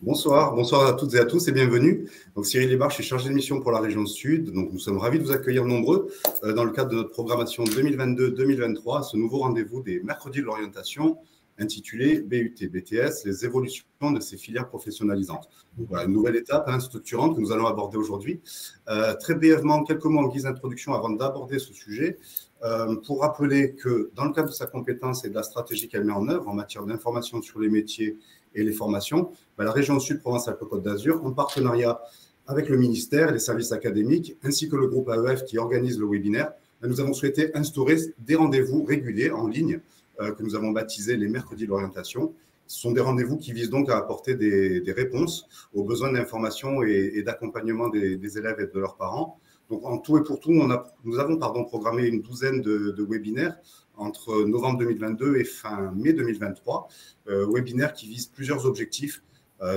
Bonsoir, bonsoir à toutes et à tous et bienvenue. Donc Cyril Lébar, je suis chargé de mission pour la région Sud. Donc nous sommes ravis de vous accueillir nombreux dans le cadre de notre programmation 2022-2023, ce nouveau rendez-vous des mercredis de l'orientation intitulé BUT, BTS, les évolutions de ces filières professionnalisantes. Donc voilà, une nouvelle étape structurante que nous allons aborder aujourd'hui. Très brièvement, quelques mots en guise d'introduction avant d'aborder ce sujet. Pour rappeler que dans le cadre de sa compétence et de la stratégie qu'elle met en œuvre en matière d'information sur les métiers et les formations, la région Sud Provence-Alpes-Côte d'Azur, en partenariat avec le ministère et les services académiques, ainsi que le groupe AEF qui organise le webinaire, nous avons souhaité instaurer des rendez-vous réguliers en ligne que nous avons baptisés les mercredis de l'orientation. Ce sont des rendez-vous qui visent donc à apporter des réponses aux besoins d'information et d'accompagnement des élèves et de leurs parents. Donc, en tout et pour tout, nous avons programmé une douzaine de webinaires entre novembre 2022 et fin mai 2023, webinaires qui visent plusieurs objectifs.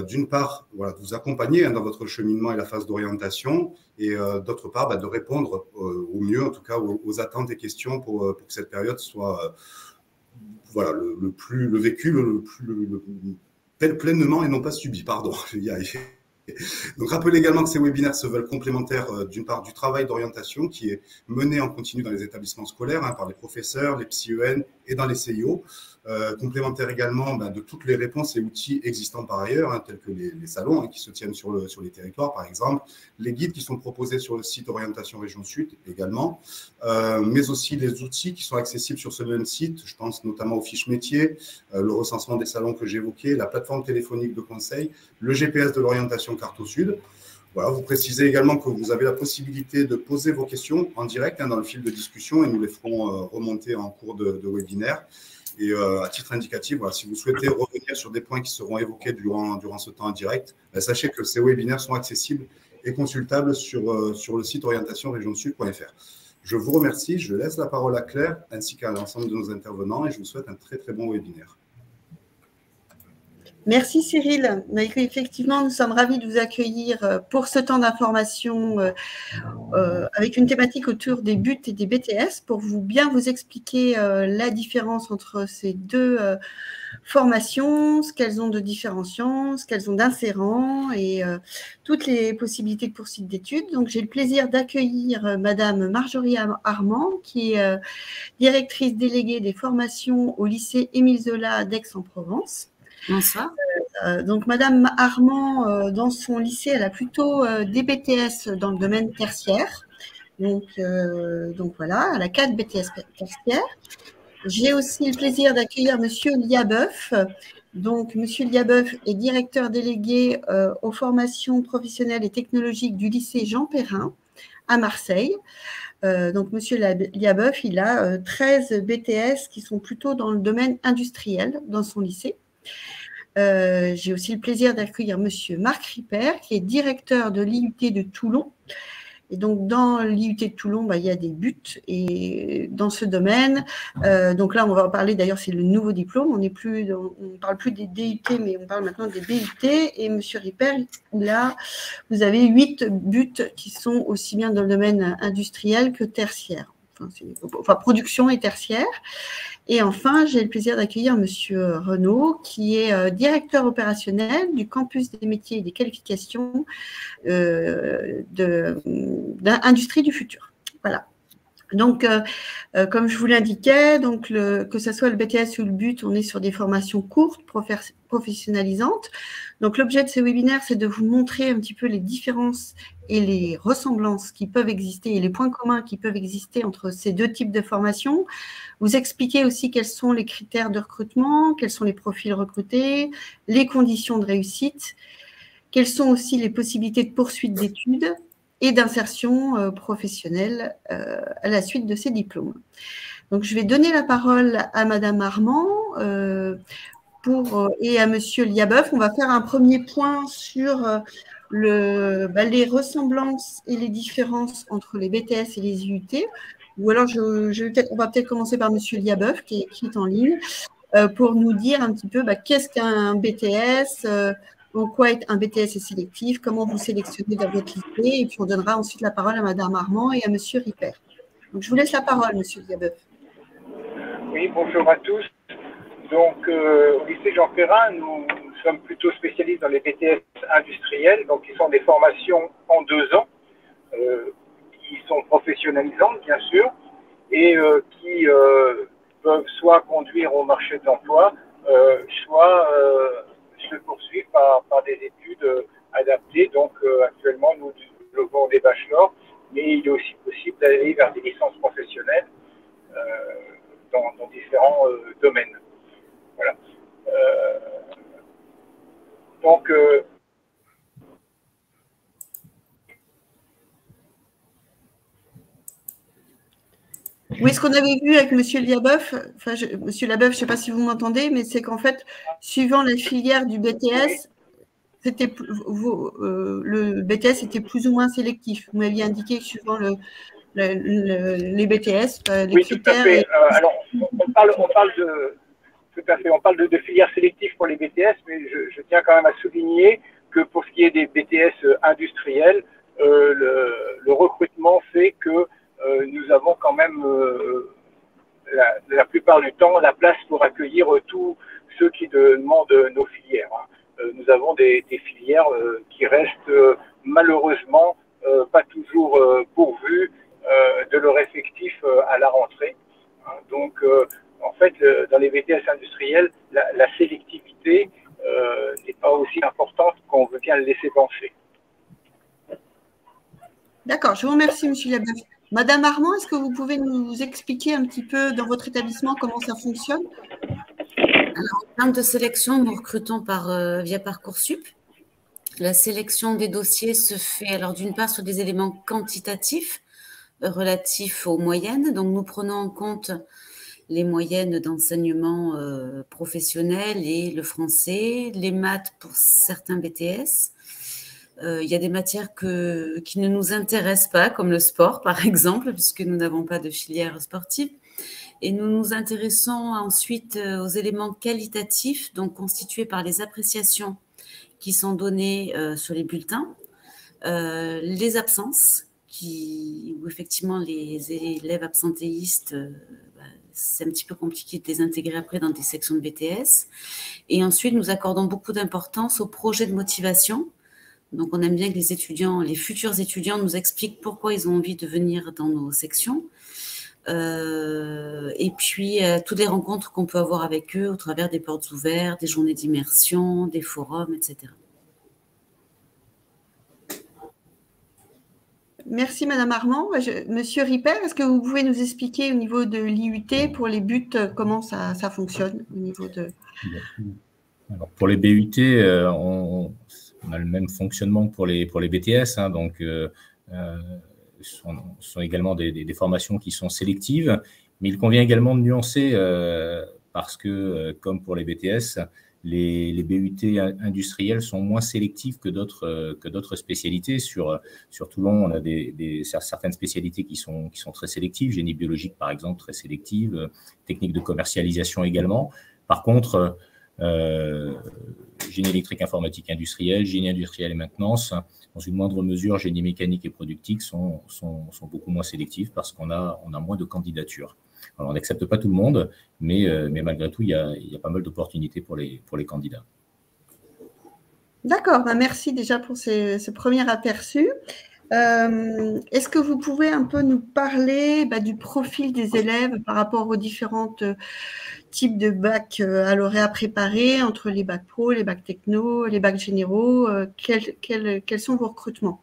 D'une part, voilà, de vous accompagner dans votre cheminement et la phase d'orientation, et d'autre part, de répondre au mieux, en tout cas, aux attentes et questions pour que cette période soit voilà, le vécu pleinement et non pas subi. Pardon, je vais y arriver. Donc, rappelez également que ces webinaires se veulent complémentaires d'une part du travail d'orientation qui est mené en continu dans les établissements scolaires par les professeurs, les psy-EN et dans les CIO. Complémentaires également de toutes les réponses et outils existants par ailleurs, tels que les salons qui se tiennent sur les territoires, par exemple, les guides qui sont proposés sur le site Orientation Région Sud également, mais aussi les outils qui sont accessibles sur ce même site. Je pense notamment aux fiches métiers, le recensement des salons que j'évoquais, la plateforme téléphonique de conseil, le GPS de l'orientation Carte au Sud. Voilà, vous précisez également que vous avez la possibilité de poser vos questions en direct dans le fil de discussion et nous les ferons remonter en cours de webinaire. Et à titre indicatif, voilà, si vous souhaitez revenir sur des points qui seront évoqués durant ce temps en direct, sachez que ces webinaires sont accessibles et consultables sur le site orientationregionsud.fr. Je vous remercie, je laisse la parole à Claire ainsi qu'à l'ensemble de nos intervenants et je vous souhaite un très très bon webinaire. Merci Cyril. Effectivement, nous sommes ravis de vous accueillir pour ce temps d'information avec une thématique autour des BUT et des BTS pour bien vous expliquer la différence entre ces deux formations, ce qu'elles ont de différenciant, ce qu'elles ont d'insérant et toutes les possibilités de poursuite d'études. Donc, j'ai le plaisir d'accueillir Madame Marjorie Armand, qui est directrice déléguée des formations au lycée Émile Zola d'Aix-en-Provence. Bonsoir. Donc, Madame Armand, dans son lycée, elle a plutôt des BTS dans le domaine tertiaire. Donc voilà, elle a 4 BTS tertiaires. J'ai aussi le plaisir d'accueillir Monsieur Liabeuf. Donc, Monsieur Liabeuf est directeur délégué aux formations professionnelles et technologiques du lycée Jean Perrin à Marseille. Donc, Monsieur Liabeuf, il a 13 BTS qui sont plutôt dans le domaine industriel dans son lycée. J'ai aussi le plaisir d'accueillir Monsieur Marc Ripper, qui est directeur de l'IUT de Toulon. Et donc, dans l'IUT de Toulon, il y a des buts et dans ce domaine. Donc là, on va en parler, d'ailleurs, c'est le nouveau diplôme. On ne parle plus des DUT, mais on parle maintenant des BUT. Et M. Ripper, là, vous avez 8 buts qui sont aussi bien dans le domaine industriel que tertiaire. Enfin, production et tertiaire. Et enfin, j'ai le plaisir d'accueillir M. Renaud, qui est directeur opérationnel du campus des métiers et des qualifications d'industrie du futur. Voilà. Donc, comme je vous l'indiquais, que ce soit le BTS ou le BUT, on est sur des formations courtes, professionnalisantes. Donc, l'objet de ce webinaire, c'est de vous montrer un petit peu les différences et les ressemblances qui peuvent exister et les points communs qui peuvent exister entre ces deux types de formations. Vous expliquer aussi quels sont les critères de recrutement, quels sont les profils recrutés, les conditions de réussite, quelles sont aussi les possibilités de poursuite d'études et d'insertion professionnelle à la suite de ces diplômes. Donc, je vais donner la parole à Madame Armand et à Monsieur Liabeuf. On va faire un premier point sur les ressemblances et les différences entre les BTS et les IUT. Ou alors, on va peut-être commencer par Monsieur Liabeuf, qui est en ligne, pour nous dire un petit peu qu'est-ce qu'un BTS, en quoi un BTS est sélectif, comment vous sélectionnez dans votre lycée, et puis on donnera ensuite la parole à Madame Armand et à Monsieur Ripper. Donc, je vous laisse la parole, Monsieur Liabeuf. Oui, bonjour à tous. Donc, au lycée Jean Perrin, nous sommes plutôt spécialistes dans les BTS industriels, donc qui sont des formations en 2 ans, qui sont professionnalisantes, bien sûr, et qui peuvent soit conduire au marché de l'emploi, soit se poursuivre par des études adaptées. Donc actuellement, nous développons des bachelors, mais il est aussi possible d'aller vers des licences professionnelles dans différents domaines. Voilà. Donc, oui, ce qu'on avait vu avec Monsieur Liabeuf, enfin, Monsieur Labeuf, je ne sais pas si vous m'entendez, mais c'est qu'en fait, suivant la filière du BTS, c'était le BTS était plus ou moins sélectif. Vous m'aviez indiqué que suivant les BTS, les oui, tout à critères. fait. Alors, on parle de tout à fait. On parle de filières sélectives pour les BTS, mais je tiens quand même à souligner que pour ce qui est des BTS industriels, le recrutement fait que nous avons quand même la plupart du temps la place pour accueillir tous ceux qui demandent nos filières. Nous avons des filières qui restent malheureusement pas toujours pourvues de leur effectif à la rentrée. Donc, en fait, dans les BTS industriels, la sélectivité n'est pas aussi importante qu'on veut bien le laisser penser. D'accord, je vous remercie, Monsieur Labeuf. Madame Armand, est-ce que vous pouvez nous expliquer un petit peu dans votre établissement comment ça fonctionne? Alors, en termes de sélection, nous recrutons via Parcoursup. La sélection des dossiers se fait alors d'une part sur des éléments quantitatifs relatifs aux moyennes. Donc, nous prenons en compte les moyennes d'enseignement professionnel et le français, les maths pour certains BTS. Il y a des matières qui ne nous intéressent pas, comme le sport, par exemple, puisque nous n'avons pas de filière sportive. Et nous nous intéressons ensuite aux éléments qualitatifs, donc constitués par les appréciations qui sont données sur les bulletins, les absences, où effectivement les élèves absentéistes, c'est un petit peu compliqué de les intégrer après dans des sections de BTS. Et ensuite, nous accordons beaucoup d'importance aux projets de motivation. Donc, on aime bien que les futurs étudiants nous expliquent pourquoi ils ont envie de venir dans nos sections. Et puis, toutes les rencontres qu'on peut avoir avec eux au travers des portes ouvertes, des journées d'immersion, des forums, etc. Merci, Madame Armand. Monsieur Ripper, est-ce que vous pouvez nous expliquer au niveau de l'IUT pour les buts, comment ça fonctionne au niveau de… Alors, pour les BUT, on a le même fonctionnement que pour les BTS, hein, donc ce sont également des formations qui sont sélectives, mais il convient également de nuancer parce que, comme pour les BTS, les BUT industriels sont moins sélectifs que d'autres spécialités. Sur Toulon, on a certaines spécialités qui sont très sélectives, génie biologique par exemple, très sélective, technique de commercialisation également. Par contre, génie électrique, informatique industrielle, génie industriel et maintenance, dans une moindre mesure, génie mécanique et productique sont beaucoup moins sélectifs parce qu'on a moins de candidatures. Alors, on n'accepte pas tout le monde, mais malgré tout, il y a pas mal d'opportunités pour les candidats. D'accord, merci déjà pour ce premier aperçu. Est-ce que vous pouvez un peu nous parler du profil des élèves par rapport aux différents types de bacs à lauréat préparés, entre les bacs pro, les bacs techno, les bacs généraux, quels sont vos recrutements?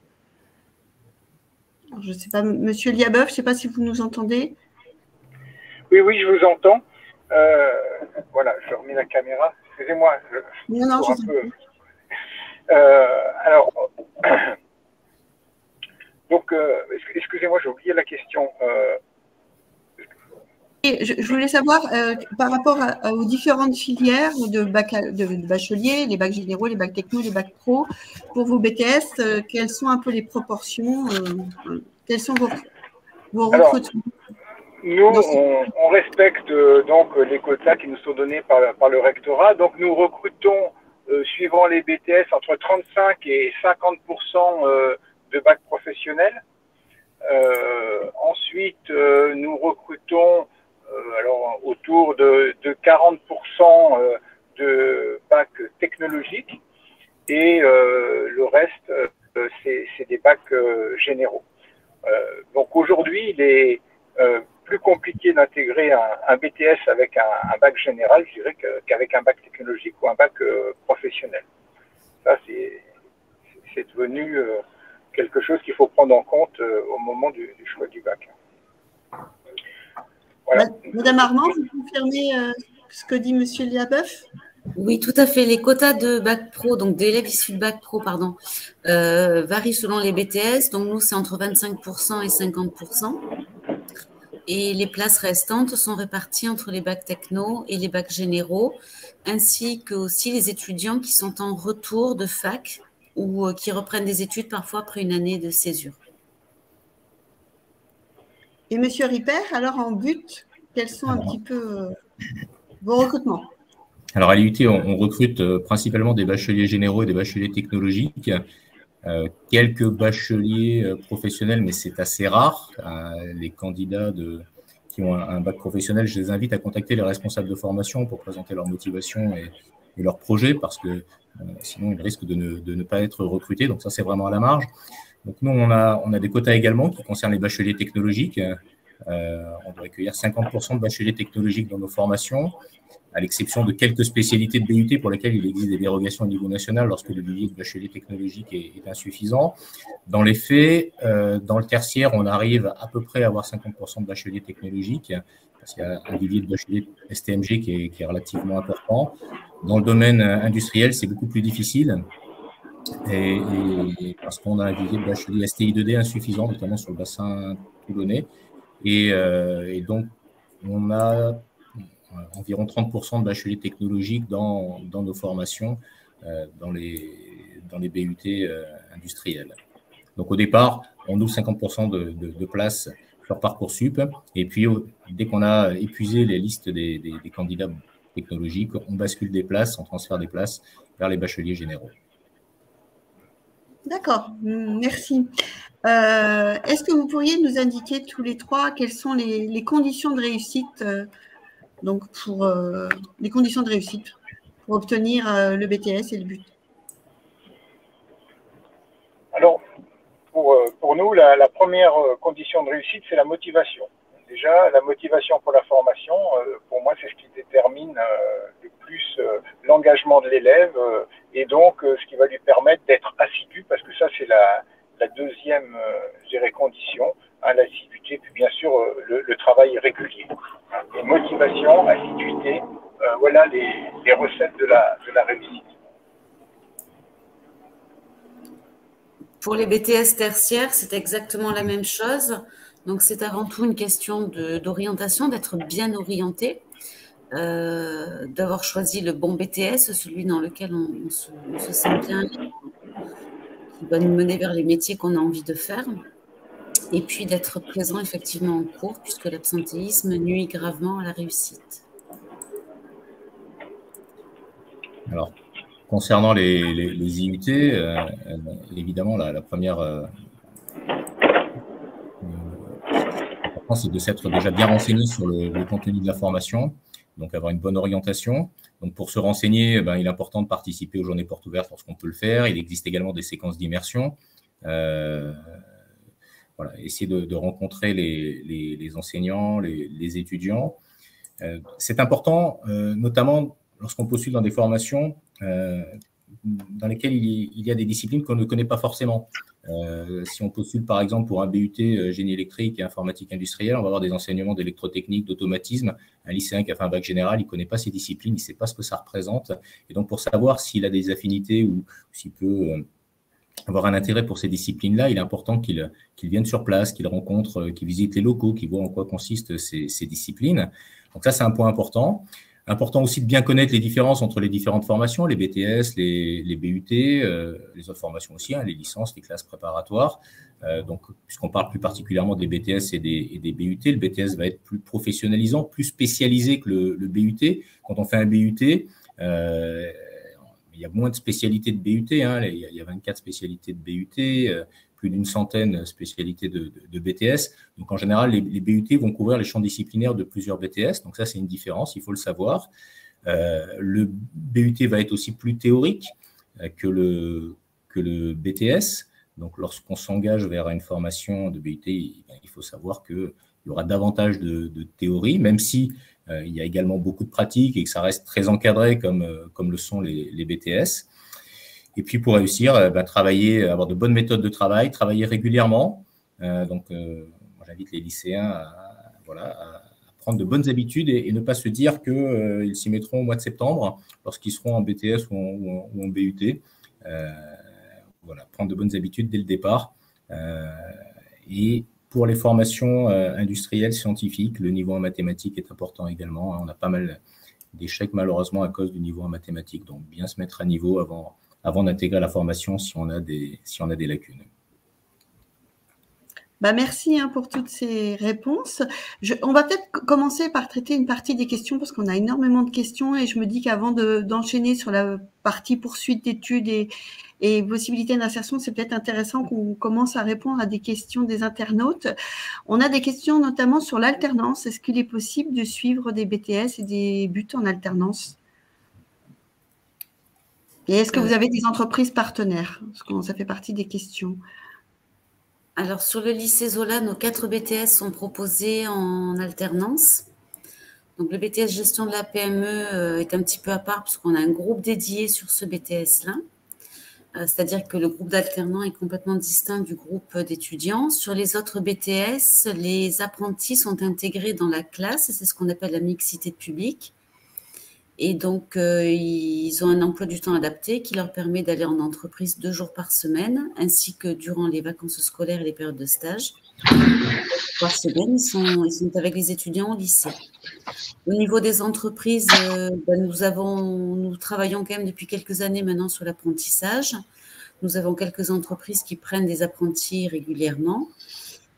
Alors, je ne sais pas, Monsieur Liabeuf, je ne sais pas si vous nous entendez. Oui, je vous entends. Voilà, je remets la caméra. Excusez-moi. Non, je vous entends. Alors, donc, excusez-moi, j'ai oublié la question. Et je voulais savoir, par rapport aux différentes filières de bacheliers, les bacs généraux, les bacs techno, les bacs pro, pour vos BTS, quelles sont un peu les proportions, quels sont vos recrutements? Nous, on respecte donc les quotas qui nous sont donnés par le rectorat. Donc, nous recrutons, suivant les BTS, entre 35 et 50% de bacs professionnels. Ensuite, nous recrutons alors autour de 40% de bacs technologiques et le reste, c'est des bacs généraux. Donc aujourd'hui, il est plus compliqué d'intégrer un BTS avec un bac général, je dirais, qu'avec un bac technologique ou un bac professionnel. Ça, c'est devenu quelque chose qu'il faut prendre en compte au moment du choix du bac. Voilà. Madame Armand, vous confirmez ce que dit Monsieur Liabeuf? Oui, tout à fait. Les quotas de bac pro, donc d'élèves issus de bac pro, pardon, varient selon les BTS. Donc nous, c'est entre 25% et 50%. Et les places restantes sont réparties entre les bacs techno et les bacs généraux, ainsi que aussi les étudiants qui sont en retour de fac ou qui reprennent des études parfois après une année de césure. Et Monsieur Ripper, alors en but, quels sont un petit peu vos recrutements? Alors à l'IUT, on recrute principalement des bacheliers généraux et des bacheliers technologiques, quelques bacheliers professionnels, mais c'est assez rare. Les candidats qui ont un bac professionnel, je les invite à contacter les responsables de formation pour présenter leur motivation et leur projet, parce que sinon ils risquent de ne pas être recrutés. Donc ça, c'est vraiment à la marge. Donc nous, on a des quotas également qui concernent les bacheliers technologiques. On doit accueillir 50% de bacheliers technologiques dans nos formations, à l'exception de quelques spécialités de BUT pour lesquelles il existe des dérogations au niveau national lorsque le vivier de bachelier technologique est insuffisant. Dans les faits, dans le tertiaire, on arrive à peu près à avoir 50% de bacheliers technologiques, parce qu'il y a un vivier de bachelier STMG qui est relativement important. Dans le domaine industriel, c'est beaucoup plus difficile, et parce qu'on a un vivier de bachelier STI2D insuffisant, notamment sur le bassin toulonnais. Et donc, on a environ 30% de bacheliers technologiques dans nos formations, dans les BUT industriels. Donc, au départ, on ouvre 50% de places sur Parcoursup. Et puis, dès qu'on a épuisé les listes des candidats technologiques, on bascule des places, on transfère des places vers les bacheliers généraux. D'accord, merci. Est-ce que vous pourriez nous indiquer tous les trois quelles sont les conditions de réussite, donc pour les conditions de réussite pour obtenir le BTS et le BUT? Alors, pour nous, la première condition de réussite, c'est la motivation. Déjà, la motivation pour la formation, pour moi, c'est ce qui détermine le plus l'engagement de l'élève et donc ce qui va lui permettre d'être assidu, parce que ça, c'est la deuxième, je dirais, condition, hein, l'assiduité, puis bien sûr le travail régulier. Et motivation, assiduité, voilà les recettes de la réussite. Pour les BTS tertiaires, c'est exactement la même chose. Donc, c'est avant tout une question d'orientation, d'être bien orienté, d'avoir choisi le bon BTS, celui dans lequel on se sent bien, qui va nous mener vers les métiers qu'on a envie de faire. Et puis d'être présent effectivement en cours, puisque l'absentéisme nuit gravement à la réussite. Alors, concernant les IUT, évidemment, la première c'est de s'être déjà bien renseigné sur le contenu de la formation, donc avoir une bonne orientation. Donc, pour se renseigner, il est important de participer aux journées portes ouvertes lorsqu'on peut le faire. Il existe également des séquences d'immersion. Voilà, essayer de rencontrer les enseignants, les étudiants. C'est important, notamment lorsqu'on postule dans des formations dans lesquelles il y a des disciplines qu'on ne connaît pas forcément. Si on postule par exemple pour un BUT génie électrique et informatique industrielle, on va avoir des enseignements d'électrotechnique, d'automatisme. Un lycéen qui a fait un bac général, il ne connaît pas ces disciplines, il ne sait pas ce que ça représente. Et donc, pour savoir s'il a des affinités ou s'il peut avoir un intérêt pour ces disciplines-là, il est important qu'il vienne sur place, qu'il rencontre, qu'il visite les locaux, qu'il voit en quoi consistent ces disciplines. Donc ça, c'est un point important. Important aussi de bien connaître les différences entre les différentes formations, les BTS, les BUT, les autres formations aussi, hein, les licences, les classes préparatoires. Donc, puisqu'on parle plus particulièrement des BTS et des BUT, le BTS va être plus professionnalisant, plus spécialisé que le BUT. Quand on fait un BUT, il y a moins de spécialités de BUT, hein, il y a 24 spécialités de BUT, plus d'une centaine de spécialités de BTS. Donc, en général, les BUT vont couvrir les champs disciplinaires de plusieurs BTS. Donc, ça, c'est une différence, il faut le savoir. Le BUT va être aussi plus théorique que le BTS. Donc, lorsqu'on s'engage vers une formation de BUT, il faut savoir qu'il y aura davantage de théorie, même si il y a également beaucoup de pratiques et que ça reste très encadré comme le sont les BTS. Et puis, pour réussir, travailler, avoir de bonnes méthodes de travail, travailler régulièrement. Moi, j'invite les lycéens à prendre de bonnes habitudes et ne pas se dire qu'ils s'y mettront au mois de septembre lorsqu'ils seront en BTS ou en BUT. Prendre de bonnes habitudes dès le départ. Et pour les formations industrielles, scientifiques, le niveau en mathématiques est important également. On a pas mal d'échecs malheureusement à cause du niveau en mathématiques. Donc, bien se mettre à niveau avant d'intégrer la formation si on a des lacunes. Merci pour toutes ces réponses. On va peut-être commencer par traiter une partie des questions parce qu'on a énormément de questions et je me dis qu'avant d'enchaîner sur la partie poursuite d'études et possibilités d'insertion, c'est peut-être intéressant qu'on commence à répondre à des questions des internautes. On a des questions notamment sur l'alternance. Est-ce qu'il est possible de suivre des BTS et des BUT en alternance? Et est-ce que vous avez des entreprises partenaires? Parce que ça fait partie des questions. Alors, sur le lycée Zola, nos 4 BTS sont proposés en alternance. Donc, le BTS gestion de la PME est un petit peu à part parce qu'on a un groupe dédié sur ce BTS-là. C'est-à-dire que le groupe d'alternants est complètement distinct du groupe d'étudiants. Sur les autres BTS, les apprentis sont intégrés dans la classe, c'est ce qu'on appelle la mixité de public. Et donc, ils ont un emploi du temps adapté qui leur permet d'aller en entreprise 2 jours par semaine, ainsi que durant les vacances scolaires et les périodes de stage. 3 semaines, ils sont avec les étudiants au lycée. Au niveau des entreprises, nous travaillons quand même depuis quelques années maintenant sur l'apprentissage. Nous avons quelques entreprises qui prennent des apprentis régulièrement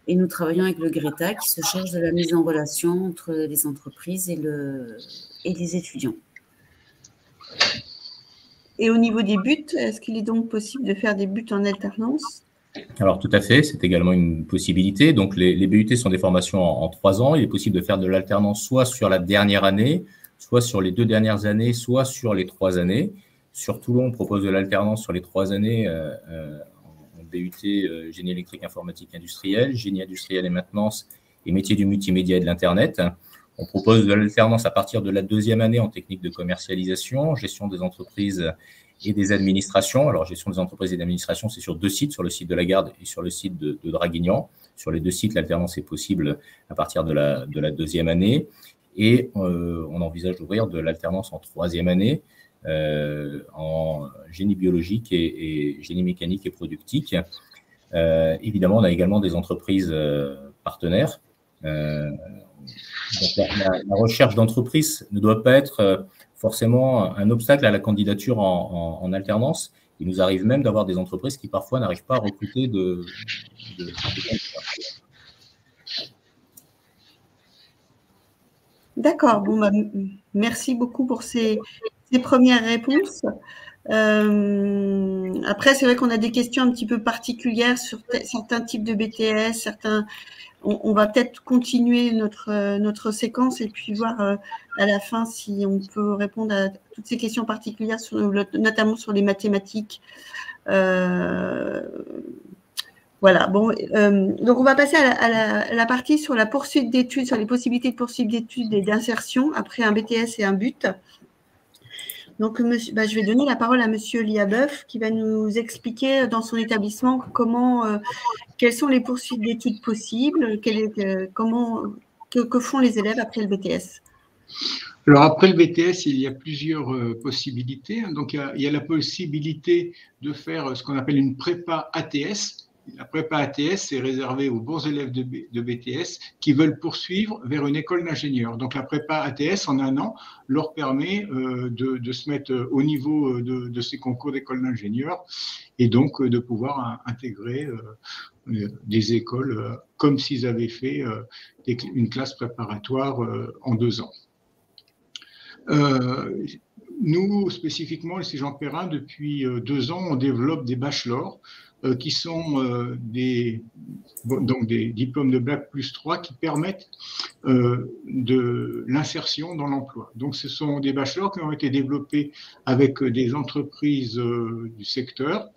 et nous travaillons avec le GRETA qui se charge de la mise en relation entre les entreprises et les étudiants. Et au niveau des buts, est-ce qu'il est donc possible de faire des buts en alternance? Alors, tout à fait, c'est également une possibilité. Donc, les BUT sont des formations en 3 ans. Il est possible de faire de l'alternance soit sur la dernière année, soit sur les 2 dernières années, soit sur les 3 années. Sur Toulon, on propose de l'alternance sur les 3 années en BUT Génie électrique informatique industriel, Génie industriel et maintenance et métiers du multimédia et de l'Internet. On propose de l'alternance à partir de la 2e année en technique de commercialisation, gestion des entreprises et des administrations. Alors, gestion des entreprises et des administrations, c'est sur 2 sites, sur le site de la Garde et sur le site de Draguignan. Sur les 2 sites, l'alternance est possible à partir de la 2e année. Et on envisage d'ouvrir de l'alternance en 3e année en génie biologique et génie mécanique et productique. Évidemment, on a également des entreprises partenaires. Donc la recherche d'entreprise ne doit pas être forcément un obstacle à la candidature en alternance. Il nous arrive même d'avoir des entreprises qui parfois n'arrivent pas à recruter de D'accord. Merci beaucoup pour ces premières réponses. Après, c'est vrai qu'on a des questions un petit peu particulières sur certains types de BTS, certains. On va peut-être continuer notre séquence et puis voir à la fin si on peut répondre à toutes ces questions particulières, notamment sur les mathématiques. Voilà. Donc on va passer à la partie sur la poursuite d'études, sur les possibilités de poursuite d'études et d'insertion après un BTS et un BUT. Donc, je vais donner la parole à Monsieur Liabeuf qui va nous expliquer dans son établissement quelles sont les poursuites d'études possibles, que font les élèves après le BTS. Alors, après le BTS, il y a plusieurs possibilités. Donc, il y a la possibilité de faire ce qu'on appelle une prépa ATS. La prépa ATS est réservée aux bons élèves de BTS qui veulent poursuivre vers une école d'ingénieur. Donc, la prépa ATS, en 1 an, leur permet de se mettre au niveau de ces concours d'école d'ingénieur et donc de pouvoir intégrer des écoles comme s'ils avaient fait une classe préparatoire en 2 ans. Nous, spécifiquement, le lycée Jean Perrin, depuis 2 ans, on développe des bachelors. qui sont des diplômes de Bac+3 qui permettent de l'insertion dans l'emploi. Donc, ce sont des bachelors qui ont été développés avec des entreprises du secteur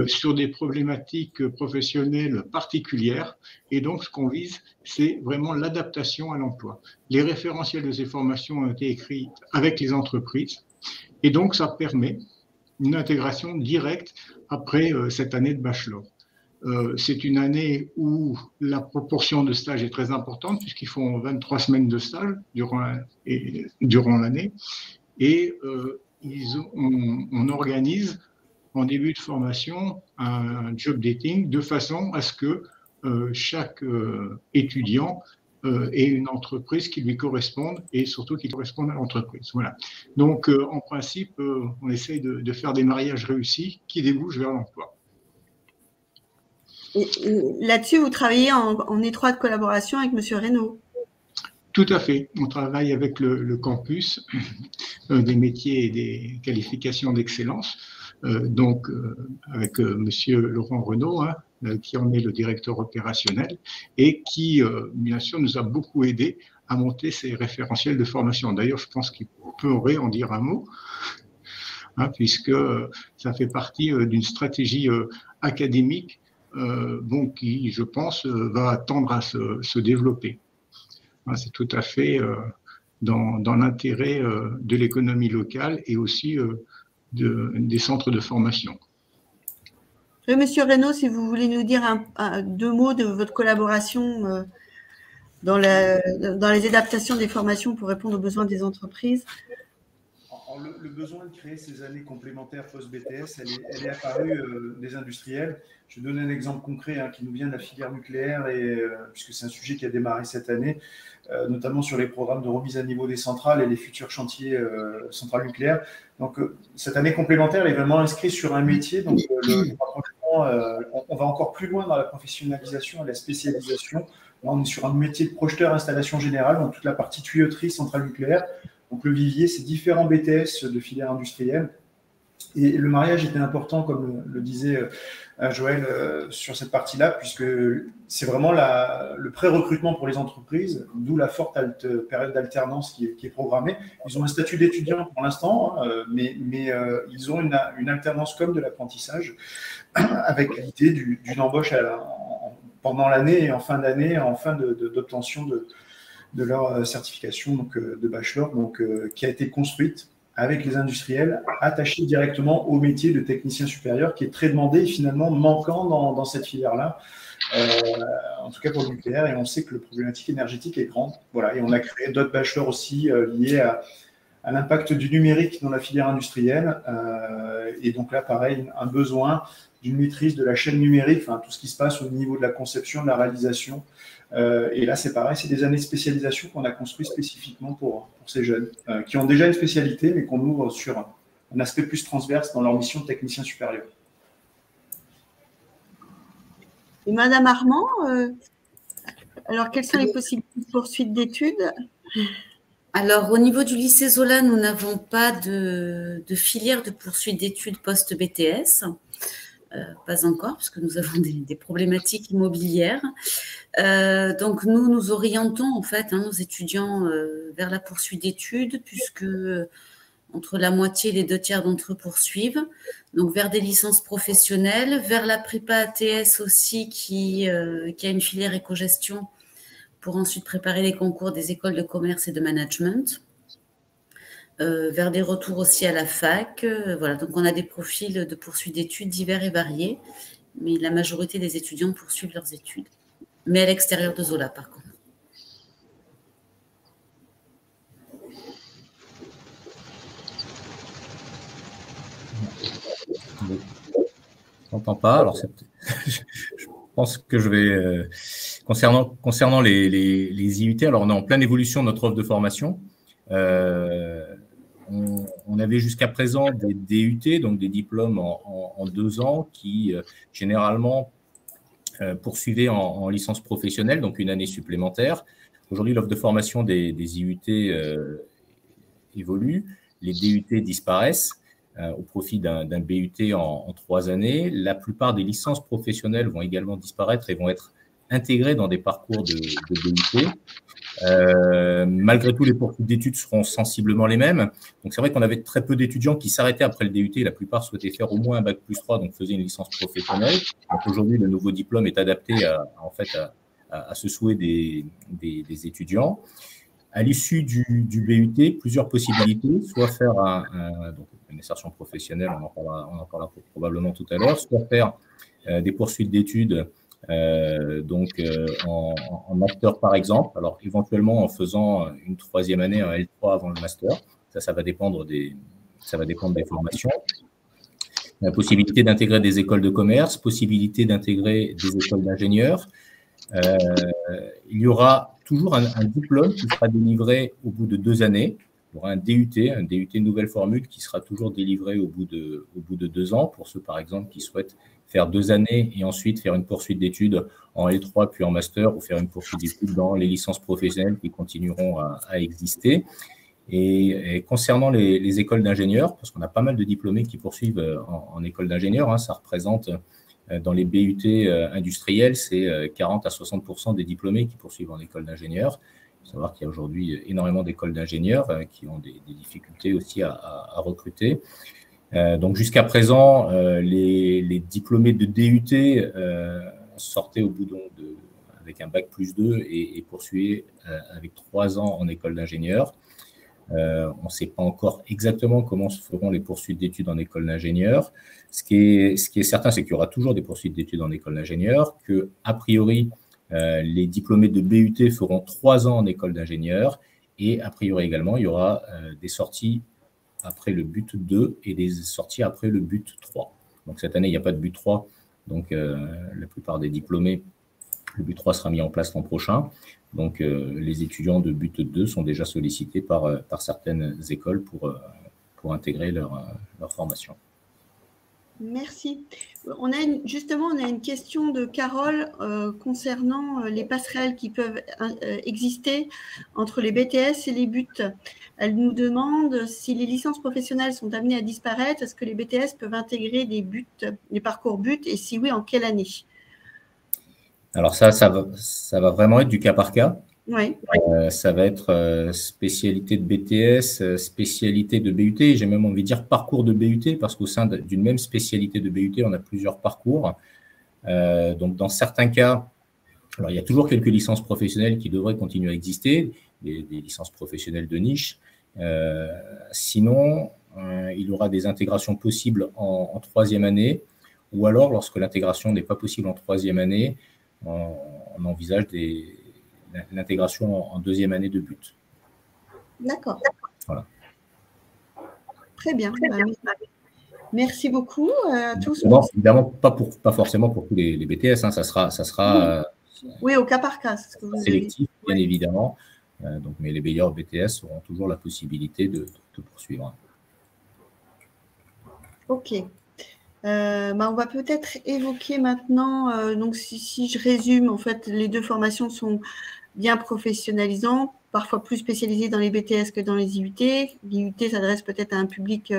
sur des problématiques professionnelles particulières. Et donc, ce qu'on vise, c'est vraiment l'adaptation à l'emploi. Les référentiels de ces formations ont été écrits avec les entreprises. Et donc, ça permet une intégration directe après cette année de bachelor. C'est une année où la proportion de stages est très importante, puisqu'ils font 23 semaines de stage durant l'année. Et on organise en début de formation un job dating de façon à ce que chaque étudiant ait une entreprise qui lui corresponde et surtout qui corresponde à l'entreprise. Voilà. Donc, en principe, on essaye de faire des mariages réussis qui débouchent vers l'emploi. Et là-dessus, vous travaillez en étroite collaboration avec M. Reynaud. Tout à fait. On travaille avec le campus des métiers et des qualifications d'excellence. Donc, avec Monsieur Laurent Renaud, qui en est le directeur opérationnel et qui, bien sûr, nous a beaucoup aidé à monter ces référentiels de formation. D'ailleurs, je pense qu'il pourrait en dire un mot, puisque ça fait partie d'une stratégie académique qui, je pense, va tendre à se développer. C'est tout à fait dans l'intérêt de l'économie locale et aussi des centres de formation. Monsieur Reynaud, si vous voulez nous dire deux mots de votre collaboration dans les adaptations des formations pour répondre aux besoins des entreprises. Le besoin de créer ces années complémentaires post-BTS, elle est apparue des industriels. Je vais donner un exemple concret qui nous vient de la filière nucléaire, puisque c'est un sujet qui a démarré cette année, notamment sur les programmes de remise à niveau des centrales et les futurs chantiers centrales nucléaires. Donc, cette année complémentaire elle est vraiment inscrite sur un métier. Donc, on va encore plus loin dans la professionnalisation et la spécialisation. Là, on est sur un métier de projeteur installation générale, donc toute la partie tuyauterie centrale nucléaire. Donc, le vivier, c'est différents BTS de filière industrielle. Et le mariage était important, comme le disait Joël, sur cette partie-là, puisque c'est vraiment le pré-recrutement pour les entreprises, d'où la forte période d'alternance qui est programmée. Ils ont un statut d'étudiant pour l'instant, mais ils ont une alternance comme de l'apprentissage, avec l'idée d'une embauche pendant l'année et en fin d'année, en fin d'obtention de leur certification de bachelor, qui a été construite avec les industriels, attachés directement au métier de technicien supérieur, qui est très demandé et finalement manquant dans cette filière-là, en tout cas pour le nucléaire, et on sait que la problématique énergétique est grande. Voilà, et on a créé d'autres bachelors aussi liés à l'impact du numérique dans la filière industrielle, et donc là, pareil, un besoin d'une maîtrise de la chaîne numérique, enfin tout ce qui se passe au niveau de la conception, de la réalisation. Et là, c'est pareil, c'est des années de spécialisation qu'on a construit spécifiquement pour ces jeunes qui ont déjà une spécialité, mais qu'on ouvre sur un aspect plus transverse dans leur mission de technicien supérieur. Et Madame Armand, alors quelles sont les possibilités de poursuite d'études? Alors, au niveau du lycée Zola, nous n'avons pas de filière de poursuite d'études post-BTS. Pas encore, parce que nous avons des problématiques immobilières. Donc, nous orientons en fait nos étudiants vers la poursuite d'études, puisque entre la moitié et les 2/3 d'entre eux poursuivent. Donc, vers des licences professionnelles, vers la prépa ATS aussi, qui a une filière éco-gestion pour ensuite préparer les concours des écoles de commerce et de management. Vers des retours aussi à la fac. Voilà, donc on a des profils de poursuite d'études divers et variés, mais la majorité des étudiants poursuivent leurs études, mais à l'extérieur de Zola par contre. Je n'entends pas. Alors, je pense que je vais… concernant les IUT, alors on est en pleine évolution de notre offre de formation. On avait jusqu'à présent des DUT, donc des diplômes en 2 ans, qui généralement poursuivaient en licence professionnelle, donc une année supplémentaire. Aujourd'hui, l'offre de formation des IUT évolue, les DUT disparaissent. au profit d'un BUT en 3 années. La plupart des licences professionnelles vont également disparaître et vont être intégrées dans des parcours de BUT. Malgré tout, les poursuites d'études seront sensiblement les mêmes. Donc, c'est vrai qu'on avait très peu d'étudiants qui s'arrêtaient après le DUT. La plupart souhaitaient faire au moins un bac+3, donc faisaient une licence professionnelle. Donc, aujourd'hui, le nouveau diplôme est adapté à ce souhait des étudiants. À l'issue du BUT, plusieurs possibilités, soit faire donc une insertion professionnelle, on en parlera probablement tout à l'heure, soit faire des poursuites d'études en master par exemple, alors éventuellement en faisant une 3e année, un L3 avant le master, ça va dépendre des formations. La possibilité d'intégrer des écoles de commerce, possibilité d'intégrer des écoles d'ingénieurs. Il y aura toujours un diplôme qui sera délivré au bout de 2 années. Il y aura un DUT nouvelle formule qui sera toujours délivré au bout de 2 ans pour ceux par exemple qui souhaitent faire 2 années et ensuite faire une poursuite d'études en L3 puis en master ou faire une poursuite d'études dans les licences professionnelles qui continueront à exister. Et concernant les écoles d'ingénieurs, parce qu'on a pas mal de diplômés qui poursuivent en école d'ingénieurs, ça représente dans les BUT industriels, c'est 40 à 60% des diplômés qui poursuivent en école d'ingénieurs. Il faut savoir qu'il y a aujourd'hui énormément d'écoles d'ingénieurs qui ont des difficultés aussi à recruter. Donc jusqu'à présent, les diplômés de DUT sortaient au bout avec un bac+2 et poursuivaient avec 3 ans en école d'ingénieur. On ne sait pas encore exactement comment se feront les poursuites d'études en école d'ingénieur. Ce qui est certain, c'est qu'il y aura toujours des poursuites d'études en école d'ingénieur, que a priori, les diplômés de BUT feront 3 ans en école d'ingénieur et a priori également, il y aura des sorties après le but 2 et des sorties après le but 3. Donc cette année, il n'y a pas de but 3, donc la plupart des diplômés, le but 3 sera mis en place l'an prochain. Donc les étudiants de but 2 sont déjà sollicités par certaines écoles pour intégrer leur formation. Merci. On a une question de Carole concernant les passerelles qui peuvent exister entre les BTS et les BUT. Elle nous demande si les licences professionnelles sont amenées à disparaître, est-ce que les BTS peuvent intégrer les parcours BUT et si oui, en quelle année? Alors ça va vraiment être du cas par cas. Oui. Ça va être spécialité de BTS, spécialité de BUT, j'ai même envie de dire parcours de BUT, parce qu'au sein d'une même spécialité de BUT, on a plusieurs parcours. Donc, dans certains cas, alors il y a toujours quelques licences professionnelles qui devraient continuer à exister, des licences professionnelles de niche. Sinon, il y aura des intégrations possibles en 3e année, ou alors, lorsque l'intégration n'est pas possible en 3e année, on envisage l'intégration en 2e année de but. D'accord. Voilà. Très bien. Merci beaucoup à tous. Évidemment, pas forcément pour tous les BTS, ça sera oui, au cas par cas. Ce que vous sélectif, bien évidemment. Mais les meilleurs BTS auront toujours la possibilité de poursuivre. Ok. On va peut-être évoquer maintenant, donc si je résume, en fait, les 2 formations sont bien professionnalisantes, parfois plus spécialisées dans les BTS que dans les IUT. L'IUT s'adresse peut-être à un public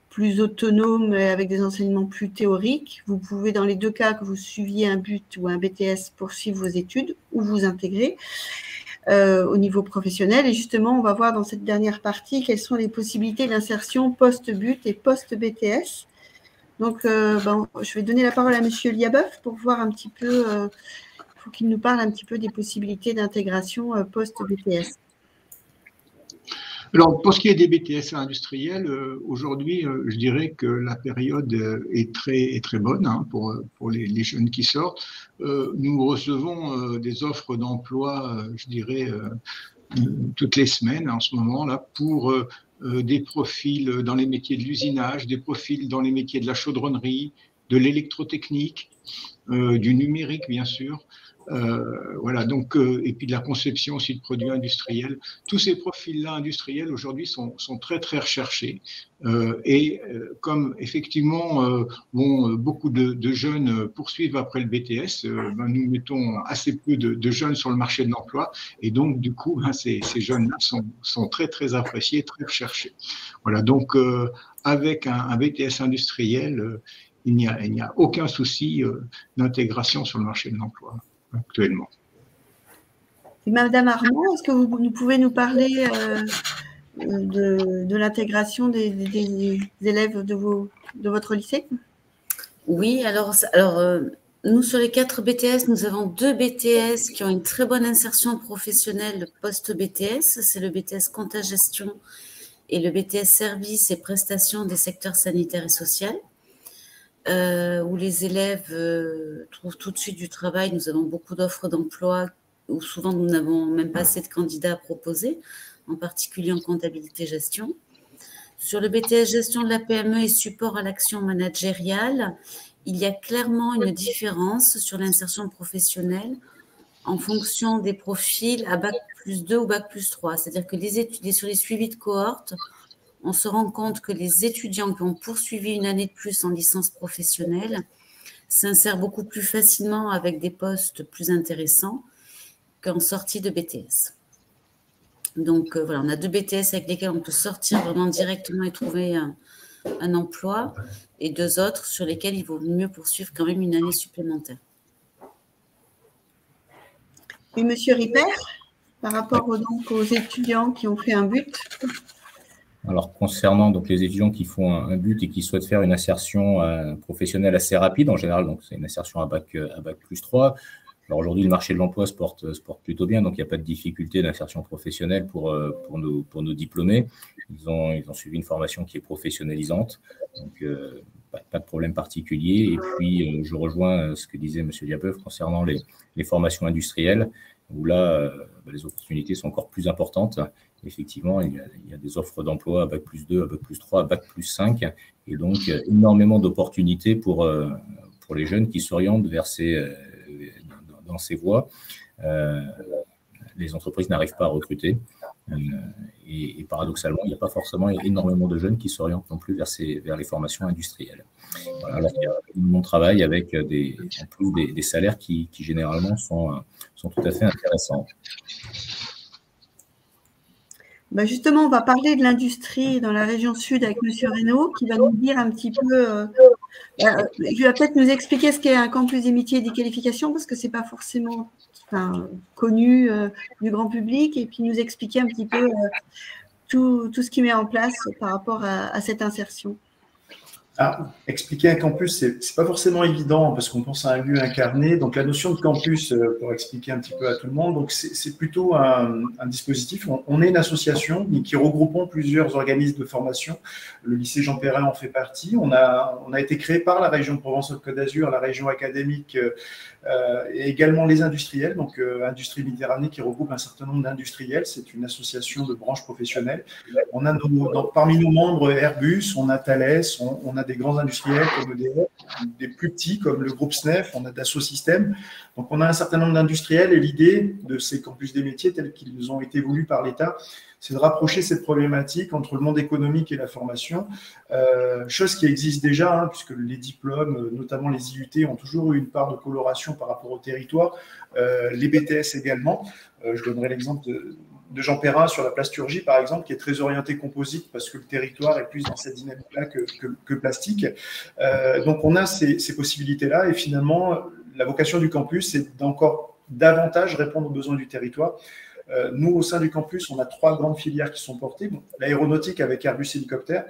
plus autonome avec des enseignements plus théoriques. Vous pouvez, dans les 2 cas, que vous suiviez un BUT ou un BTS, poursuivre vos études ou vous intégrer au niveau professionnel. Et justement, on va voir dans cette dernière partie quelles sont les possibilités d'insertion post-BUT et post-BTS. Donc, je vais donner la parole à Monsieur Liabeuf pour voir un petit peu, pour qu'il nous parle un petit peu des possibilités d'intégration post-BTS. Alors, pour ce qui est des BTS industriels, aujourd'hui, je dirais que la période est très bonne pour les jeunes qui sortent. Nous recevons des offres d'emploi, je dirais, toutes les semaines en ce moment-là pour des profils dans les métiers de l'usinage, des profils dans les métiers de la chaudronnerie, de l'électrotechnique, du numérique bien sûr, Voilà, donc, et puis de la conception aussi de produits industriels. Tous ces profils-là industriels aujourd'hui sont très, très recherchés. Comme effectivement, beaucoup de jeunes poursuivent après le BTS, nous mettons assez peu de jeunes sur le marché de l'emploi. Et donc, du coup, ces jeunes-là sont très, très appréciés, très recherchés. Voilà, donc, avec un BTS industriel, il n'y a aucun souci d'intégration sur le marché de l'emploi actuellement. Et Madame Armand, est-ce que vous pouvez nous parler de l'intégration des élèves de votre lycée? Oui, alors nous, sur les 4 BTS, nous avons 2 BTS qui ont une très bonne insertion professionnelle post-BTS. C'est le BTS Compta-Gestion et le BTS Services et Prestations des secteurs sanitaires et social. Où les élèves trouvent tout de suite du travail. Nous avons beaucoup d'offres d'emploi où souvent nous n'avons même pas assez de candidats à proposer, en particulier en comptabilité-gestion. Sur le BTS Gestion de la PME et support à l'action managériale, il y a clairement une différence sur l'insertion professionnelle en fonction des profils à Bac+2 ou Bac+3. C'est-à-dire que sur les suivis de cohorte, on se rend compte que les étudiants qui ont poursuivi une année de plus en licence professionnelle s'insèrent beaucoup plus facilement avec des postes plus intéressants qu'en sortie de BTS. Donc, voilà, on a 2 BTS avec lesquels on peut sortir vraiment directement et trouver un emploi, et 2 autres sur lesquels il vaut mieux poursuivre quand même une année supplémentaire. Oui, Monsieur Ripert, par rapport aux étudiants qui ont fait un but. Alors, concernant donc les étudiants qui font un but et qui souhaitent faire une insertion professionnelle assez rapide, en général, donc c'est une insertion à Bac+3. Alors aujourd'hui, le marché de l'emploi se porte plutôt bien, donc il n'y a pas de difficulté d'insertion professionnelle pour nos diplômés. Ils ont suivi une formation qui est professionnalisante, donc pas de problème particulier. Et puis, je rejoins ce que disait M. Diabeuf concernant les formations industrielles, où là, les opportunités sont encore plus importantes. Effectivement, il y a des offres d'emploi à Bac+2, à Bac+3, à Bac+5, et donc énormément d'opportunités pour les jeunes qui s'orientent dans ces voies. Les entreprises n'arrivent pas à recruter, et paradoxalement, il n'y a pas forcément énormément de jeunes qui s'orientent non plus vers les formations industrielles. Voilà, alors il y a mon travail avec en plus des salaires qui généralement sont tout à fait intéressants. Ben justement, on va parler de l'industrie dans la région sud avec M. Reynaud, qui va nous dire un petit peu, il va peut-être nous expliquer ce qu'est un campus des métiers et des qualifications, parce que ce n'est pas forcément connu du grand public, et puis nous expliquer un petit peu tout ce qu'il met en place par rapport à cette insertion. Expliquer un campus, c'est pas forcément évident parce qu'on pense à un lieu incarné. Donc la notion de campus, pour expliquer un petit peu à tout le monde, donc c'est plutôt un dispositif. On est une association qui regroupons plusieurs organismes de formation. Le lycée Jean Perrin en fait partie. On a été créé par la région Provence-Alpes-Côte d'Azur, la région académique et également les industriels. Donc Industrie Méditerranée qui regroupe un certain nombre d'industriels. C'est une association de branches professionnelles. On a parmi nos membres Airbus, on a Thales, on a des grands industriels comme EDF, des plus petits comme le groupe SNEF, on a Dassault Systèmes. Donc, on a un certain nombre d'industriels et l'idée de ces campus des métiers tels qu'ils ont été voulus par l'État, c'est de rapprocher cette problématique entre le monde économique et la formation, chose qui existe déjà, puisque les diplômes, notamment les IUT, ont toujours eu une part de coloration par rapport au territoire, les BTS également. Je donnerai l'exemple de Jean Perrin sur la plasturgie, par exemple, qui est très orienté composite parce que le territoire est plus dans cette dynamique-là que plastique. Donc, on a ces possibilités-là et finalement, la vocation du campus, c'est d'encore davantage répondre aux besoins du territoire. Nous, au sein du campus, on a 3 grandes filières qui sont portées. Bon, l'aéronautique avec Airbus Hélicoptère.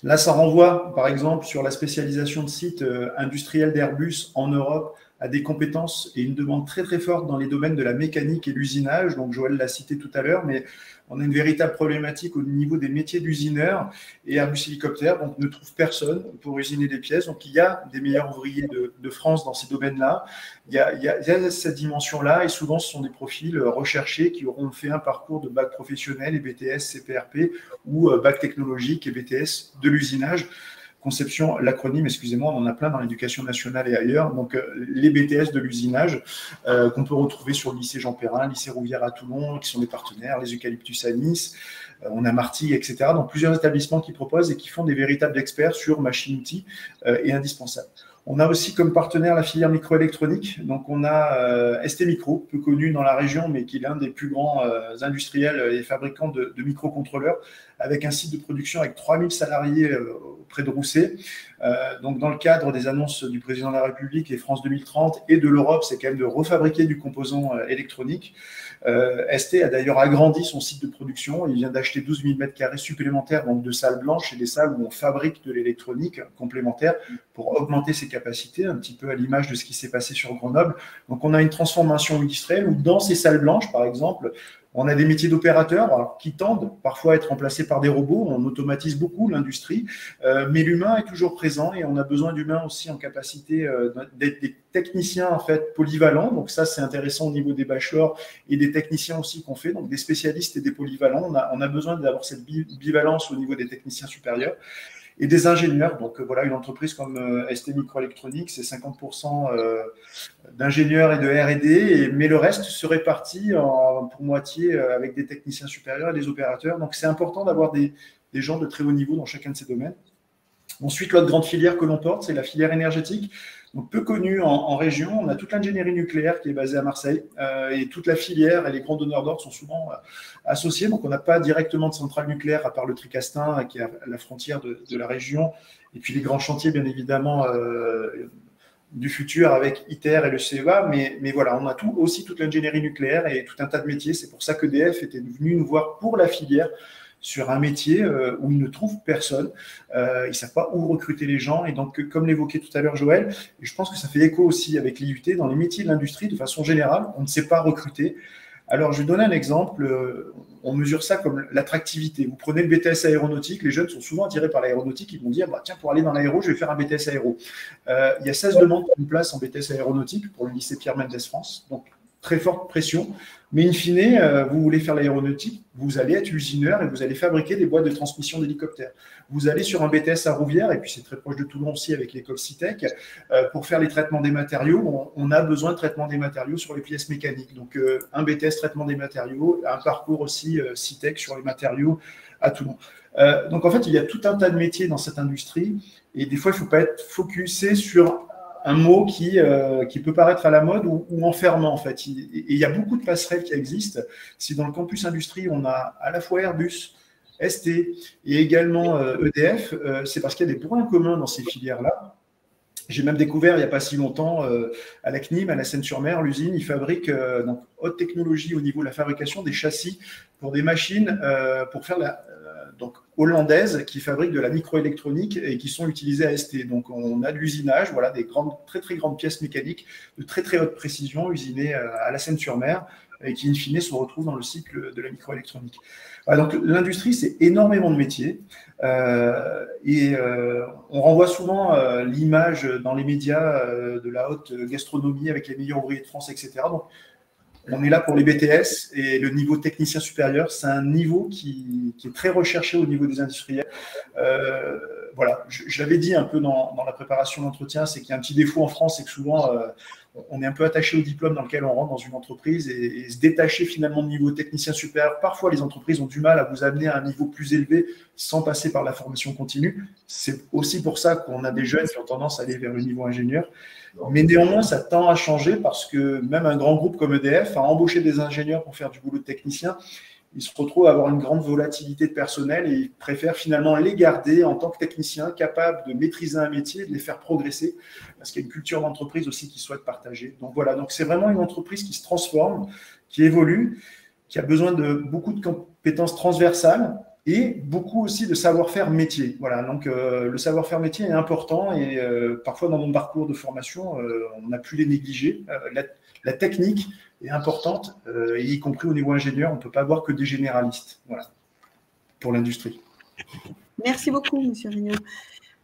Là, ça renvoie, par exemple, sur la spécialisation de sites industriels d'Airbus en Europe, à des compétences et une demande très très forte dans les domaines de la mécanique et l'usinage. Donc Joël l'a cité tout à l'heure, mais on a une véritable problématique au niveau des métiers d'usineurs et Airbus Hélicoptère donc, ne trouve personne pour usiner des pièces. Donc il y a des meilleurs ouvriers de France dans ces domaines-là. Il y a cette dimension-là et souvent ce sont des profils recherchés qui auront fait un parcours de bac professionnel et BTS, CPRP ou bac technologique et BTS de l'usinage. conception, l'acronyme, excusez-moi, on en a plein dans l'éducation nationale et ailleurs. Donc, les BTS de l'usinage qu'on peut retrouver sur le lycée Jean Perrin, lycée Rouvière à Toulon, qui sont des partenaires, les Eucalyptus à Nice, on a Martigues, etc. Donc, plusieurs établissements qui proposent et qui font des véritables experts sur machines-outils et indispensables. On a aussi comme partenaire la filière microélectronique. Donc, on a ST Micro, peu connu dans la région, mais qui est l'un des plus grands industriels et fabricants de microcontrôleurs, avec un site de production avec 3000 salariés près de Rousset. Donc, dans le cadre des annonces du président de la République et France 2030 et de l'Europe, c'est quand même de refabriquer du composant électronique. ST a d'ailleurs agrandi son site de production. Il vient d'acheter 12 000 m² supplémentaires, donc de salles blanches et des salles où on fabrique de l'électronique complémentaire pour augmenter ses capacités, un petit peu à l'image de ce qui s'est passé sur Grenoble. Donc, on a une transformation industrielle où dans ces salles blanches, par exemple, on a des métiers d'opérateurs qui tendent parfois à être remplacés par des robots. On automatise beaucoup l'industrie, mais l'humain est toujours présent et on a besoin d'humains aussi en capacité d'être des techniciens en fait polyvalents. Donc ça, c'est intéressant au niveau des bachelors et des techniciens aussi qu'on fait, donc des spécialistes et des polyvalents. On a besoin d'avoir cette bivalence au niveau des techniciens supérieurs. Et des ingénieurs. Donc voilà, une entreprise comme ST Microélectronique, c'est 50% d'ingénieurs et de R&D, mais le reste se répartit pour moitié avec des techniciens supérieurs et des opérateurs. Donc c'est important d'avoir des gens de très haut niveau dans chacun de ces domaines. Ensuite, l'autre grande filière que l'on porte, c'est la filière énergétique. Donc, peu connue en région. On a toute l'ingénierie nucléaire qui est basée à Marseille et toute la filière et les grands donneurs d'ordre sont souvent associés. Donc, on n'a pas directement de centrale nucléaire à part le Tricastin qui est à la frontière de la région. Et puis, les grands chantiers, bien évidemment, du futur avec ITER et le CEA. Mais voilà, on a aussi toute l'ingénierie nucléaire et tout un tas de métiers. C'est pour ça qu'EDF était venu nous voir pour la filière sur un métier où ils ne trouvent personne. Ils ne savent pas où recruter les gens. Et donc, comme l'évoquait tout à l'heure Joël, et je pense que ça fait écho aussi avec l'IUT, dans les métiers de l'industrie, de façon générale, on ne sait pas recruter. Alors, je vais donner un exemple. On mesure ça comme l'attractivité. Vous prenez le BTS aéronautique, les jeunes sont souvent attirés par l'aéronautique. Ils vont dire, bah, tiens, pour aller dans l'aéro, je vais faire un BTS aéro. Il y a 16 demandes d'une place en BTS aéronautique pour le lycée Pierre Mendès France. Donc, très forte pression. Mais in fine, vous voulez faire l'aéronautique, vous allez être usineur et vous allez fabriquer des boîtes de transmission d'hélicoptères. Vous allez sur un BTS à Rouvière, et puis c'est très proche de Toulon aussi avec l'école Citec, pour faire les traitements des matériaux. On a besoin de traitement des matériaux sur les pièces mécaniques. Donc, un BTS traitement des matériaux, un parcours aussi Citec sur les matériaux à Toulon. Donc, en fait, il y a tout un tas de métiers dans cette industrie, et des fois, il ne faut pas être focusé sur un mot qui peut paraître à la mode ou enfermant, en fait. Et il y a beaucoup de passerelles qui existent. Si dans le campus industrie, on a à la fois Airbus, ST et également EDF, c'est parce qu'il y a des points communs dans ces filières-là. J'ai même découvert il n'y a pas si longtemps à la CNIM, à la Seine-sur-Mer, l'usine, ils fabriquent donc, haute technologie au niveau de la fabrication des châssis pour des machines pour faire donc hollandaises qui fabriquent de la microélectronique et qui sont utilisées à ST. Donc on a de l'usinage, voilà, des très très grandes pièces mécaniques de très très haute précision usinées à la Seine-sur-Mer et qui in fine se retrouvent dans le cycle de la microélectronique. Voilà, donc l'industrie, c'est énormément de métiers on renvoie souvent l'image dans les médias de la haute gastronomie avec les meilleurs ouvriers de France, etc. Donc on est là pour les BTS et le niveau technicien supérieur, c'est un niveau qui est très recherché au niveau des industriels. Voilà, je l'avais dit un peu dans la préparation d'entretien, c'est qu'il y a un petit défaut en France, c'est que souvent on est un peu attaché au diplôme dans lequel on rentre dans une entreprise et se détacher finalement du niveau technicien supérieur. Parfois, les entreprises ont du mal à vous amener à un niveau plus élevé sans passer par la formation continue. C'est aussi pour ça qu'on a des jeunes qui ont tendance à aller vers le niveau ingénieur. Mais néanmoins, ça tend à changer parce que même un grand groupe comme EDF a embauché des ingénieurs pour faire du boulot de technicien. Ils se retrouvent à avoir une grande volatilité de personnel et ils préfèrent finalement les garder en tant que techniciens capables de maîtriser un métier et de les faire progresser parce qu'il y a une culture d'entreprise aussi qu'ils souhaitent partager. Donc voilà, donc c'est vraiment une entreprise qui se transforme, qui évolue, qui a besoin de beaucoup de compétences transversales et beaucoup aussi de savoir-faire métier. Voilà, donc le savoir-faire métier est important et parfois dans mon parcours de formation, on a pu les négliger. La technique est importante, y compris au niveau ingénieur, on ne peut pas avoir que des généralistes, voilà, pour l'industrie. Merci beaucoup, Monsieur Rignot.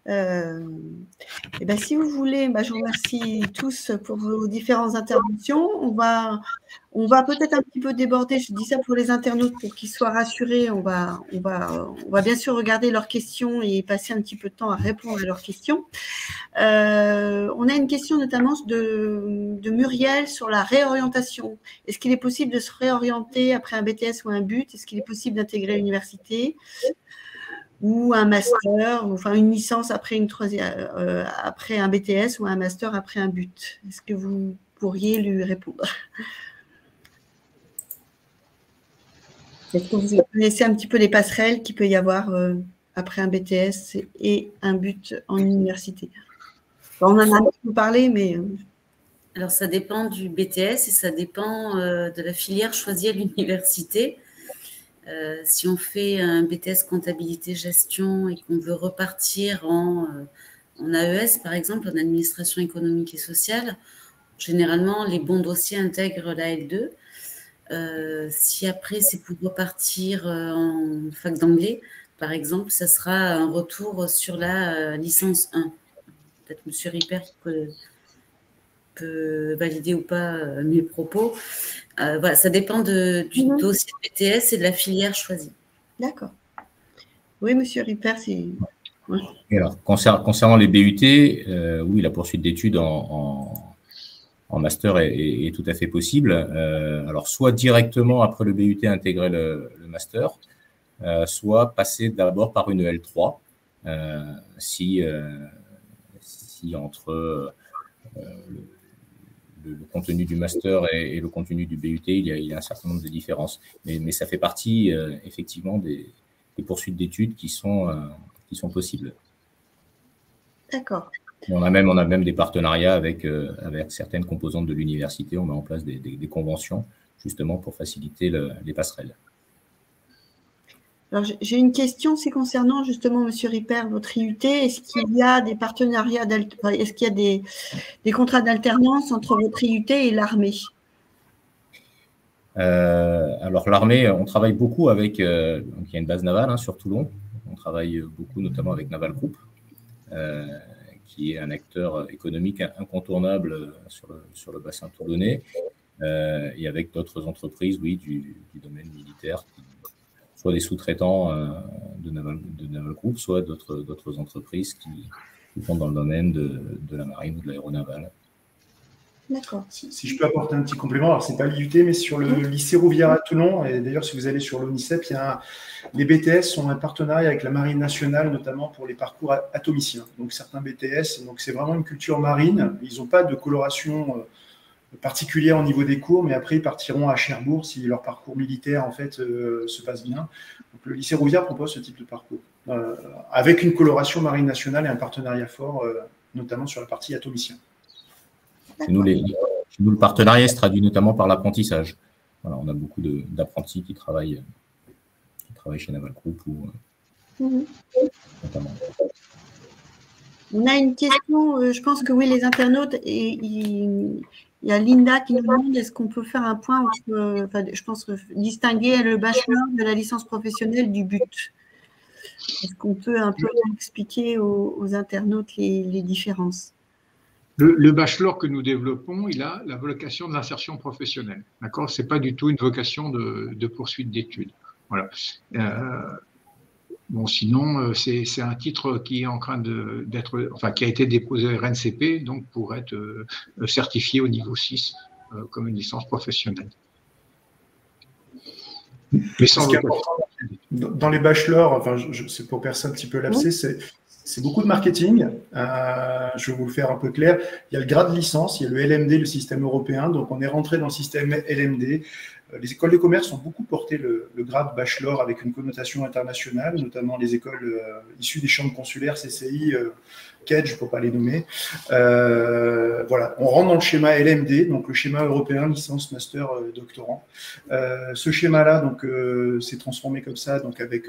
Et ben, si vous voulez, je vous remercie tous pour vos différentes interventions. On va peut-être un petit peu déborder, je dis ça pour les internautes pour qu'ils soient rassurés. On va bien sûr regarder leurs questions et passer un petit peu de temps à répondre à leurs questions. On a une question notamment de Muriel sur la réorientation. Est-ce qu'il est possible de se réorienter après un BTS ou un BUT? Est-ce qu'il est possible d'intégrer l'université ou un master, enfin une licence après après un BTS ou un master après un BUT? Est-ce que vous pourriez lui répondre? Est-ce que vous connaissez un petit peu les passerelles qu'il peut y avoir après un BTS et un BUT en université? On en a un petit peu parlé, mais… Alors, ça dépend du BTS et ça dépend de la filière choisie à l'université. Si on fait un BTS comptabilité-gestion et qu'on veut repartir en AES, par exemple, en administration économique et sociale, généralement, les bons dossiers intègrent la L2. Si après, c'est pour repartir en fac d'anglais, par exemple, ça sera un retour sur la licence 1. Peut-être M. Ripper peut valider ou pas mes propos. Voilà, ça dépend du dossier de BTS et de la filière choisie. D'accord. Oui, M. Ripper, c'est… Ouais. Et alors, concernant les BUT, oui, la poursuite d'études en master est tout à fait possible. Alors, soit directement après le BUT intégrer le master, soit passer d'abord par une L3, si entre le contenu du master et le contenu du BUT, il y a un certain nombre de différences. Mais ça fait partie, effectivement, des poursuites d'études qui sont possibles. D'accord. On a même des partenariats avec certaines composantes de l'université. On met en place des conventions, justement, pour faciliter les passerelles. Alors, j'ai une question, c'est concernant justement, M. Ripper, votre IUT. Est-ce qu'il y a des partenariats, est-ce qu'il y a des contrats d'alternance entre votre IUT et l'armée? Alors, l'armée, on travaille beaucoup avec… donc il y a une base navale sur Toulon. On travaille beaucoup, notamment avec Naval Group, qui est un acteur économique incontournable sur le bassin toulonnais, et avec d'autres entreprises, oui, du domaine militaire, soit des sous-traitants de Naval Group, soit d'autres entreprises qui sont dans le domaine de la marine ou de l'aéronavale. D'accord. Si je peux apporter un petit complément, alors ce n'est pas l'IUT, mais sur le lycée Rouvière à Toulon, et d'ailleurs si vous allez sur l'ONICEP, les BTS ont un partenariat avec la Marine nationale, notamment pour les parcours atomiciens. Donc certains BTS, donc c'est vraiment une culture marine, ils n'ont pas de coloration particulière au niveau des cours, mais après ils partiront à Cherbourg si leur parcours militaire en fait se passe bien. Donc le lycée Rouvière propose ce type de parcours, avec une coloration Marine nationale et un partenariat fort, notamment sur la partie atomicien. Chez nous, le partenariat se traduit notamment par l'apprentissage. Voilà, on a beaucoup d'apprentis qui travaillent chez Naval Group notamment. On a une question, je pense que oui, les internautes, il y a Linda qui nous demande est-ce qu'on peut faire un point entre, je pense, distinguer le bachelor de la licence professionnelle du BUT. Est-ce qu'on peut un peu expliquer aux internautes les différences? Le bachelor que nous développons, il a la vocation de l'insertion professionnelle. D'accord ? Ce n'est pas du tout une vocation de poursuite d'études. Voilà. Bon, sinon, c'est un titre qui est en train d'être, qui a été déposé à RNCP, donc pour être certifié au niveau 6 comme une licence professionnelle. Mais sans dans les bachelors, c'est pour percer un petit peu l'abcès, c'est beaucoup de marketing. Je vais vous le faire un peu clair. Il y a le grade de licence, il y a le LMD, le système européen. Donc, on est rentré dans le système LMD. Les écoles de commerce ont beaucoup porté le grade bachelor avec une connotation internationale, notamment les écoles issues des chambres consulaires, CCI, Kedge, pour ne pas les nommer. Voilà, on rentre dans le schéma LMD, donc le schéma européen, licence, master, doctorant. Ce schéma-là, donc, s'est transformé comme ça, donc avec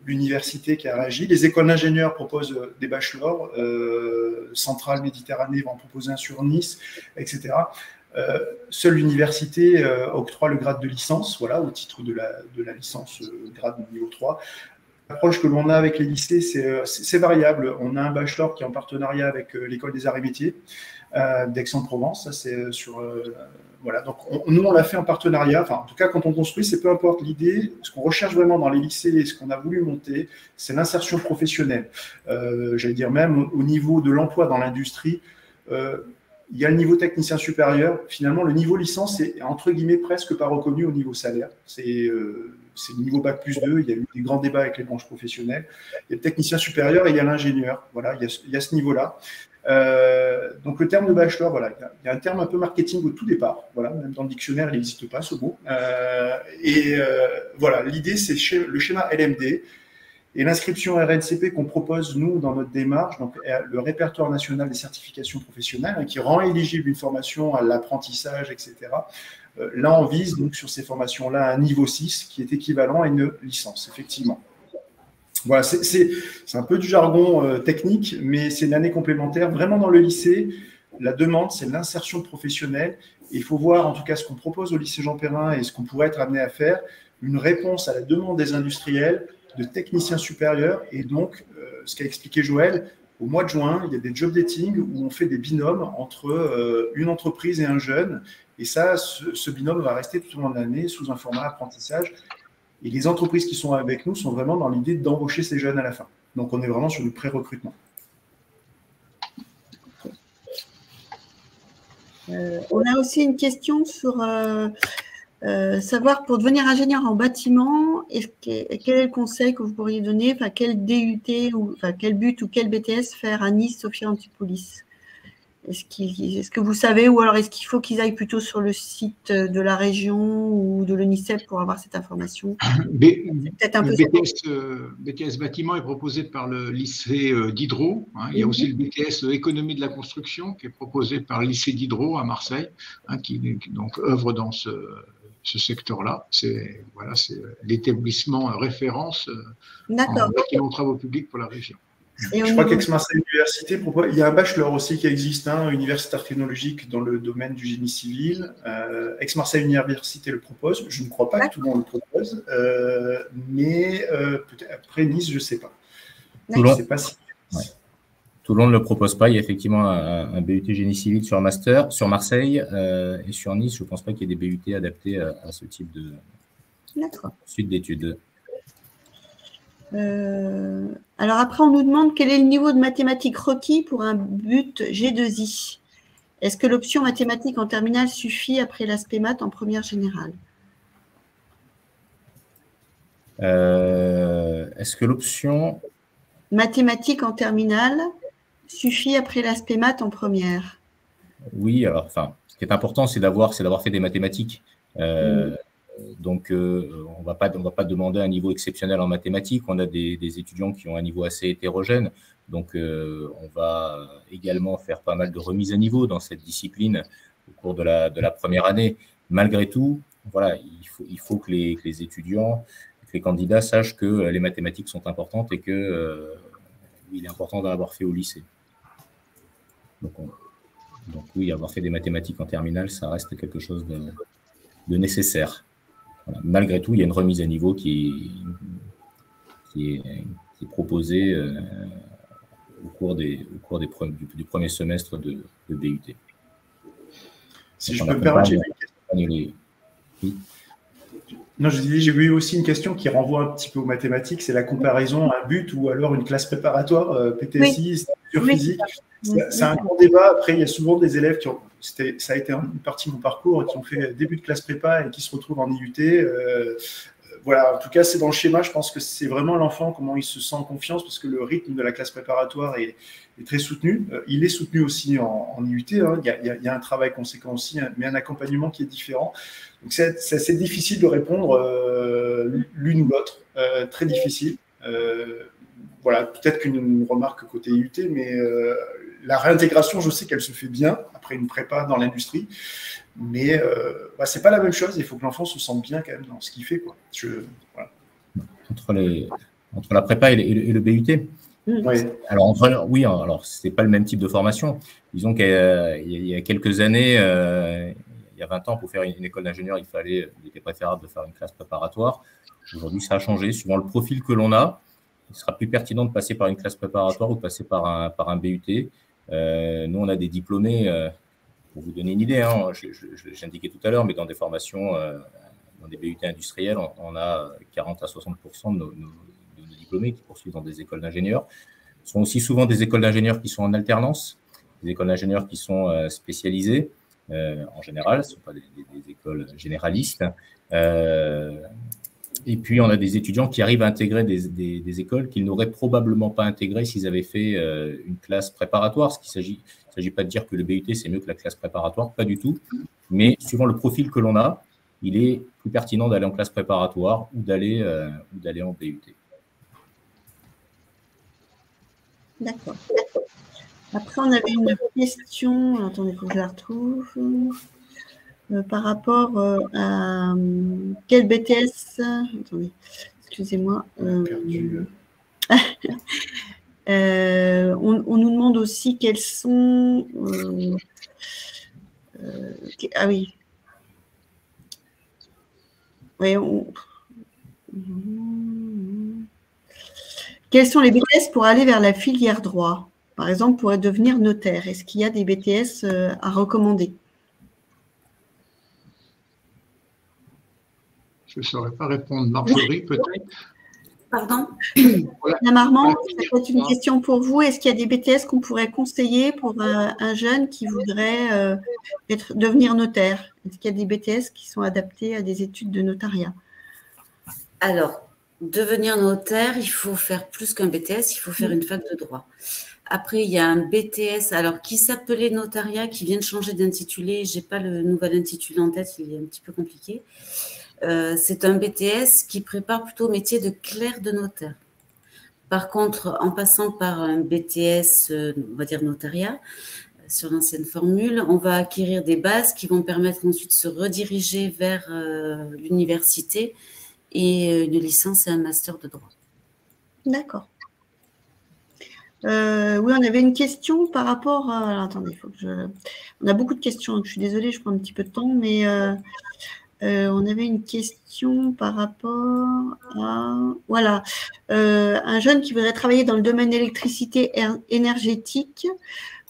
l'université qui a réagi. Les écoles d'ingénieurs proposent des bachelors. Centrale Méditerranée va en proposer un sur Nice, etc. Seule l'université octroie le grade de licence, voilà, au titre de la licence grade niveau 3. l'approche que l'on a avec les lycées, c'est variable. On a un bachelor qui est en partenariat avec l'École des Arts et Métiers d'Aix-en-Provence. Ça, c'est sur... voilà, donc nous, on l'a fait en partenariat. Enfin, en tout cas, quand on construit, c'est peu importe l'idée. Ce qu'on recherche vraiment dans les lycées et ce qu'on a voulu monter, c'est l'insertion professionnelle. J'allais dire même au niveau de l'emploi dans l'industrie, il y a le niveau technicien supérieur. Finalement, le niveau licence est entre guillemets presque pas reconnu au niveau salaire. C'est le niveau Bac plus 2. Il y a eu des grands débats avec les branches professionnelles. Il y a le technicien supérieur et il y a l'ingénieur. Voilà, il y a ce niveau-là. Donc le terme de bachelor, voilà, il y a un terme un peu marketing au tout départ. Voilà, même dans le dictionnaire, il n'existe pas ce mot. Voilà, l'idée, c'est le schéma LMD. Et l'inscription RNCP qu'on propose, nous, dans notre démarche, donc le répertoire national des certifications professionnelles, hein, qui rend éligible une formation à l'apprentissage, etc. Là, on vise donc sur ces formations-là un niveau 6 qui est équivalent à une licence, effectivement. Voilà, c'est un peu du jargon technique, mais c'est une année complémentaire. Vraiment, dans le lycée, la demande, c'est l'insertion professionnelle. Et il faut voir, en tout cas, ce qu'on propose au lycée Jean Perrin et ce qu'on pourrait être amené à faire, une réponse à la demande des industriels, de techniciens supérieurs. Et donc, ce qu'a expliqué Joël, au mois de juin, il y a des job dating où on fait des binômes entre une entreprise et un jeune. Et ça, ce binôme va rester tout au long de l'année sous un format apprentissage. Et les entreprises qui sont avec nous sont vraiment dans l'idée d'embaucher ces jeunes à la fin. Donc, on est vraiment sur du pré-recrutement. On a aussi une question sur savoir, pour devenir ingénieur en bâtiment, quel est le conseil que vous pourriez donner, enfin, quel DUT, quel but ou quel BTS faire à Nice, Sophia Antipolis? Est-ce que vous savez, ou alors est-ce qu'il faut qu'ils aillent plutôt sur le site de la région ou de l'UNICEF pour avoir cette information? Peut-être un peu BTS bâtiment est proposé par le lycée Diderot. Hein. Il y a aussi le BTS économie de la construction qui est proposé par le lycée Diderot à Marseille, hein, qui donc œuvre dans ce secteur-là. C'est l'établissement référence en bâtiment travaux publics pour la région. Je crois qu'Aix-Marseille Université propose. Il y a un bachelor aussi qui existe, hein, universitaire technologique dans le domaine du génie civil. Aix-Marseille Université le propose. Je ne crois pas que tout le monde le propose, mais peut-être après Nice, je ne sais pas. Je ne sais pas si. Ouais. Toulon ne le propose pas. Il y a effectivement un BUT génie civil sur master sur Marseille et sur Nice. Je ne pense pas qu'il y ait des BUT adaptés à ce type de suite d'études. Alors après, on nous demande quel est le niveau de mathématiques requis pour un but G2I. Est-ce que l'option mathématiques en terminale suffit après l'aspect maths en première générale? Est-ce que l'option mathématiques en terminale suffit après l'aspect maths en première? Oui, alors, ce qui est important, c'est d'avoir fait des mathématiques. Donc, on va pas demander un niveau exceptionnel en mathématiques. On a des étudiants qui ont un niveau assez hétérogène. Donc, on va également faire pas mal de remises à niveau dans cette discipline au cours de la première année. Malgré tout, voilà, il faut que les étudiants, que les candidats sachent que les mathématiques sont importantes et que il est important d'en avoir fait au lycée. Donc oui, avoir fait des mathématiques en terminale, ça reste quelque chose de nécessaire. Voilà. Malgré tout, il y a une remise à niveau qui est proposée au cours du premier semestre de BUT. Si je peux me permettre, j'ai vu aussi une question qui renvoie un petit peu aux mathématiques, c'est la comparaison à un but ou alors une classe préparatoire, PTSI, sur physique. C'est un grand débat. Après, il y a souvent des élèves ça a été une partie de mon parcours, qui ont fait début de classe prépa et qui se retrouvent en IUT. Voilà, en tout cas, c'est dans le schéma. Je pense que c'est vraiment l'enfant, comment il se sent en confiance, parce que le rythme de la classe préparatoire est très soutenu. Il est soutenu aussi en IUT. Hein. Il y a un travail conséquent aussi, mais un accompagnement qui est différent. Donc, c'est assez difficile de répondre l'une ou l'autre. Très difficile. Voilà, peut-être qu'une remarque côté IUT, mais la réintégration, je sais qu'elle se fait bien après une prépa dans l'industrie, mais c'est pas la même chose. Il faut que l'enfant se sente bien quand même dans ce qu'il fait, quoi. Voilà. Entre la prépa et le BUT. Oui. Alors c'est pas le même type de formation. Disons qu'il y a quelques années, il y a 20 ans, pour faire une école d'ingénieur, il était préférable de faire une classe préparatoire. Aujourd'hui, ça a changé. Suivant le profil que l'on a, il sera plus pertinent de passer par une classe préparatoire ou de passer par un BUT. Nous, on a des diplômés, pour vous donner une idée, hein, j'indiquais tout à l'heure, mais dans des formations, dans des BUT industriels, on a 40 à 60% de nos diplômés qui poursuivent dans des écoles d'ingénieurs. Ce sont aussi souvent des écoles d'ingénieurs qui sont en alternance, des écoles d'ingénieurs qui sont spécialisées. En général, ce ne sont pas des écoles généralistes. Et puis, on a des étudiants qui arrivent à intégrer des écoles qu'ils n'auraient probablement pas intégrées s'ils avaient fait une classe préparatoire. Il ne s'agit pas de dire que le BUT, c'est mieux que la classe préparatoire, pas du tout. Mais suivant le profil que l'on a, il est plus pertinent d'aller en classe préparatoire ou d'aller en BUT. D'accord. Après, on avait une question, attendez, il faut que je la retrouve, par rapport à quel BTS, attendez, excusez-moi. On nous demande aussi quels sont, ah oui, quels sont les BTS pour aller vers la filière droit? Par exemple, pour devenir notaire, est-ce qu'il y a des BTS à recommander? Je ne saurais pas répondre. Marjorie, peut-être? Pardon? Madame Armand, ça peut être une question pour vous. Est-ce qu'il y a des BTS qu'on pourrait conseiller pour un jeune qui voudrait devenir notaire? Est-ce qu'il y a des BTS qui sont adaptés à des études de notariat? Alors, devenir notaire, il faut faire plus qu'un BTS, il faut faire une fac de droit. Après, il y a un BTS alors qui s'appelait notariat, qui vient de changer d'intitulé. Je n'ai pas le nouvel intitulé en tête, il est un petit peu compliqué. C'est un BTS qui prépare plutôt au métier de clerc de notaire. Par contre, en passant par un BTS, on va dire notariat, sur l'ancienne formule, on va acquérir des bases qui vont permettre ensuite de se rediriger vers l'université et une licence et un master de droit. D'accord. Oui, on avait une question par rapport à… Alors, attendez, il faut que je… On a beaucoup de questions, donc je suis désolée, je prends un petit peu de temps, mais on avait une question par rapport à… Voilà, un jeune qui voudrait travailler dans le domaine d'électricité énergétique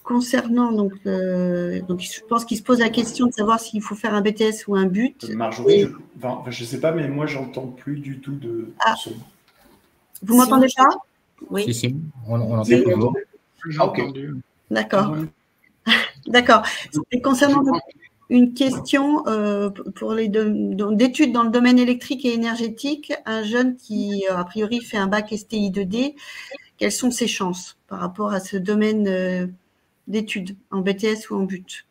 concernant, donc je pense qu'il se pose la question de savoir s'il faut faire un BTS ou un BUT. Marjorie, je ne sais pas, mais moi, j'entends plus du tout de son. Vous m'entendez pas? Oui. Si, on entend toujours. Ok. D'accord. D'accord. Et concernant une question pour les d'études dans le domaine électrique et énergétique, un jeune qui, a priori, fait un bac STI 2D, quelles sont ses chances par rapport à ce domaine d'études, en BTS ou en BUT?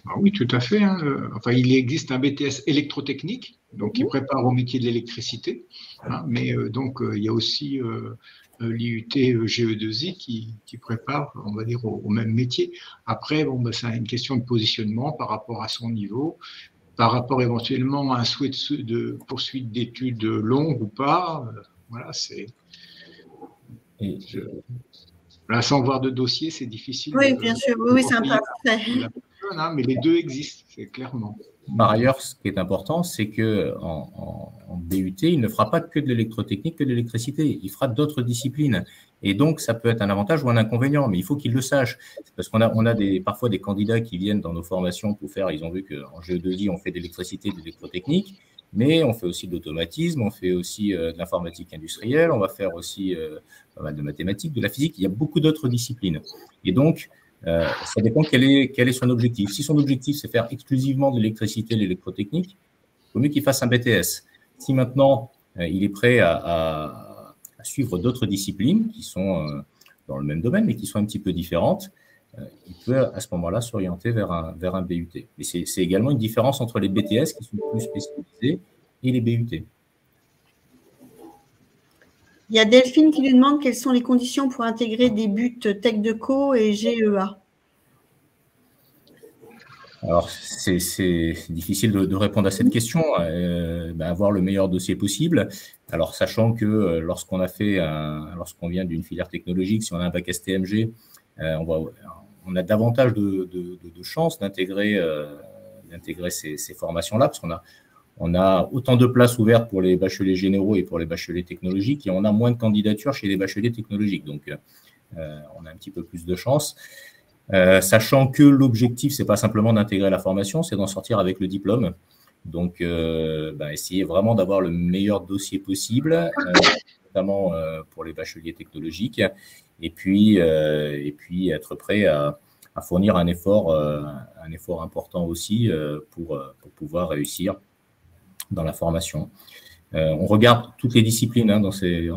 Ah oui, tout à fait. Hein. Enfin, il existe un BTS électrotechnique, donc qui prépare au métier de l'électricité. Hein, mais donc, il y a aussi l'IUT GE2I qui prépare, on va dire, au même métier. Après, bon, c'est une question de positionnement par rapport à son niveau, par rapport éventuellement à un souhait de poursuite d'études longues ou pas. Voilà, c'est… Là, sans voir de dossier, c'est difficile. Oui, bien sûr. Oui, c'est un peu abstrait. Mais les deux existent, c'est clairement. Par ailleurs, ce qui est important, c'est qu'en BUT, il ne fera pas que de l'électrotechnique, que de l'électricité. Il fera d'autres disciplines. Et donc, ça peut être un avantage ou un inconvénient, mais il faut qu'il le sache. Parce qu'on a parfois des candidats qui viennent dans nos formations pour faire, ils ont vu qu'en GE2I, on fait de l'électricité, de l'électrotechnique, mais on fait aussi de l'automatisme, on fait aussi de l'informatique industrielle, on va faire aussi pas mal de mathématiques, de la physique. Il y a beaucoup d'autres disciplines. Et donc, ça dépend quel est son objectif. Si son objectif, c'est faire exclusivement de l'électricité, de l'électrotechnique, il vaut mieux qu'il fasse un BTS. Si maintenant, il est prêt à suivre d'autres disciplines qui sont dans le même domaine, mais qui sont un petit peu différentes, il peut à ce moment-là s'orienter vers un BUT. Mais c'est également une différence entre les BTS qui sont plus spécialisés et les BUT. Il y a Delphine qui lui demande quelles sont les conditions pour intégrer des BUT Tech de Co et GEA. Alors, c'est difficile de répondre à cette question. Avoir le meilleur dossier possible. Alors, sachant que lorsqu'on vient d'une filière technologique, si on a un bac STMG, on a davantage de chances d'intégrer ces formations-là, parce on a autant de places ouvertes pour les bacheliers généraux et pour les bacheliers technologiques, et on a moins de candidatures chez les bacheliers technologiques. Donc, on a un petit peu plus de chance. Sachant que l'objectif, c'est pas simplement d'intégrer la formation, c'est d'en sortir avec le diplôme. Donc, essayer vraiment d'avoir le meilleur dossier possible, notamment pour les bacheliers technologiques, et puis être prêt à fournir un effort important aussi pour pouvoir réussir dans la formation. On regarde toutes les disciplines dans ces.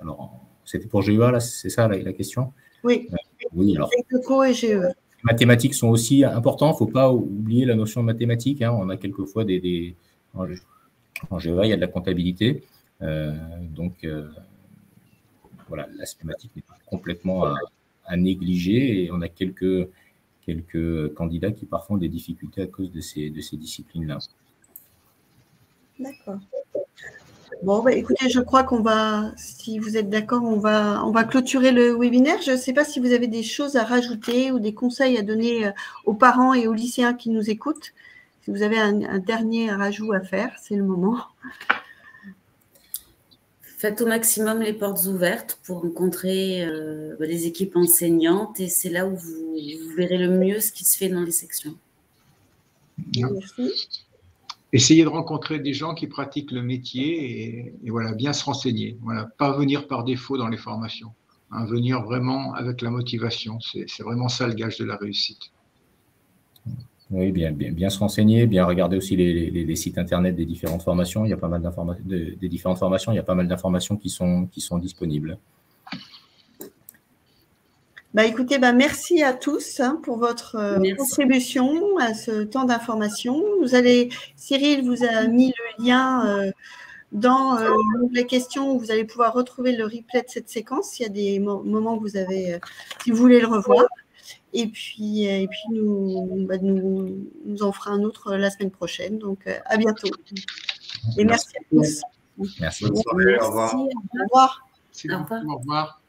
Alors, c'était pour GEA, là, c'est ça la question? Oui. Oui, alors. ECO et GE. Les mathématiques sont aussi importants. Il ne faut pas oublier la notion de mathématiques. On a quelquefois en GEA, il y a de la comptabilité. Voilà, l'aspect mathématique n'est pas complètement à négliger. Et on a quelques candidats qui parfois ont des difficultés à cause de ces disciplines-là. D'accord. Bon, écoutez, je crois qu'on va, si vous êtes d'accord, on va clôturer le webinaire. Je ne sais pas si vous avez des choses à rajouter ou des conseils à donner aux parents et aux lycéens qui nous écoutent. Si vous avez un dernier rajout à faire, c'est le moment. Faites au maximum les portes ouvertes pour rencontrer les équipes enseignantes, et c'est là où vous verrez le mieux ce qui se fait dans les sections. Merci. Essayez de rencontrer des gens qui pratiquent le métier et voilà, bien se renseigner. Voilà, pas venir par défaut dans les formations. Venir vraiment avec la motivation. C'est vraiment ça le gage de la réussite. Oui, bien se renseigner, bien regarder aussi les sites internet des différentes formations. Il y a pas mal d'informations, des différentes formations. Il y a pas mal d'informations qui sont disponibles. Écoutez, merci à tous pour votre contribution à ce temps d'information. Cyril vous a mis le lien dans l'onglet questions où vous allez pouvoir retrouver le replay de cette séquence s'il y a des moments que vous avez, si vous voulez le revoir. Et puis nous en ferons un autre la semaine prochaine. Donc, à bientôt. Et merci à tous. Merci. Bonne soirée. Au revoir. Au revoir. Au revoir.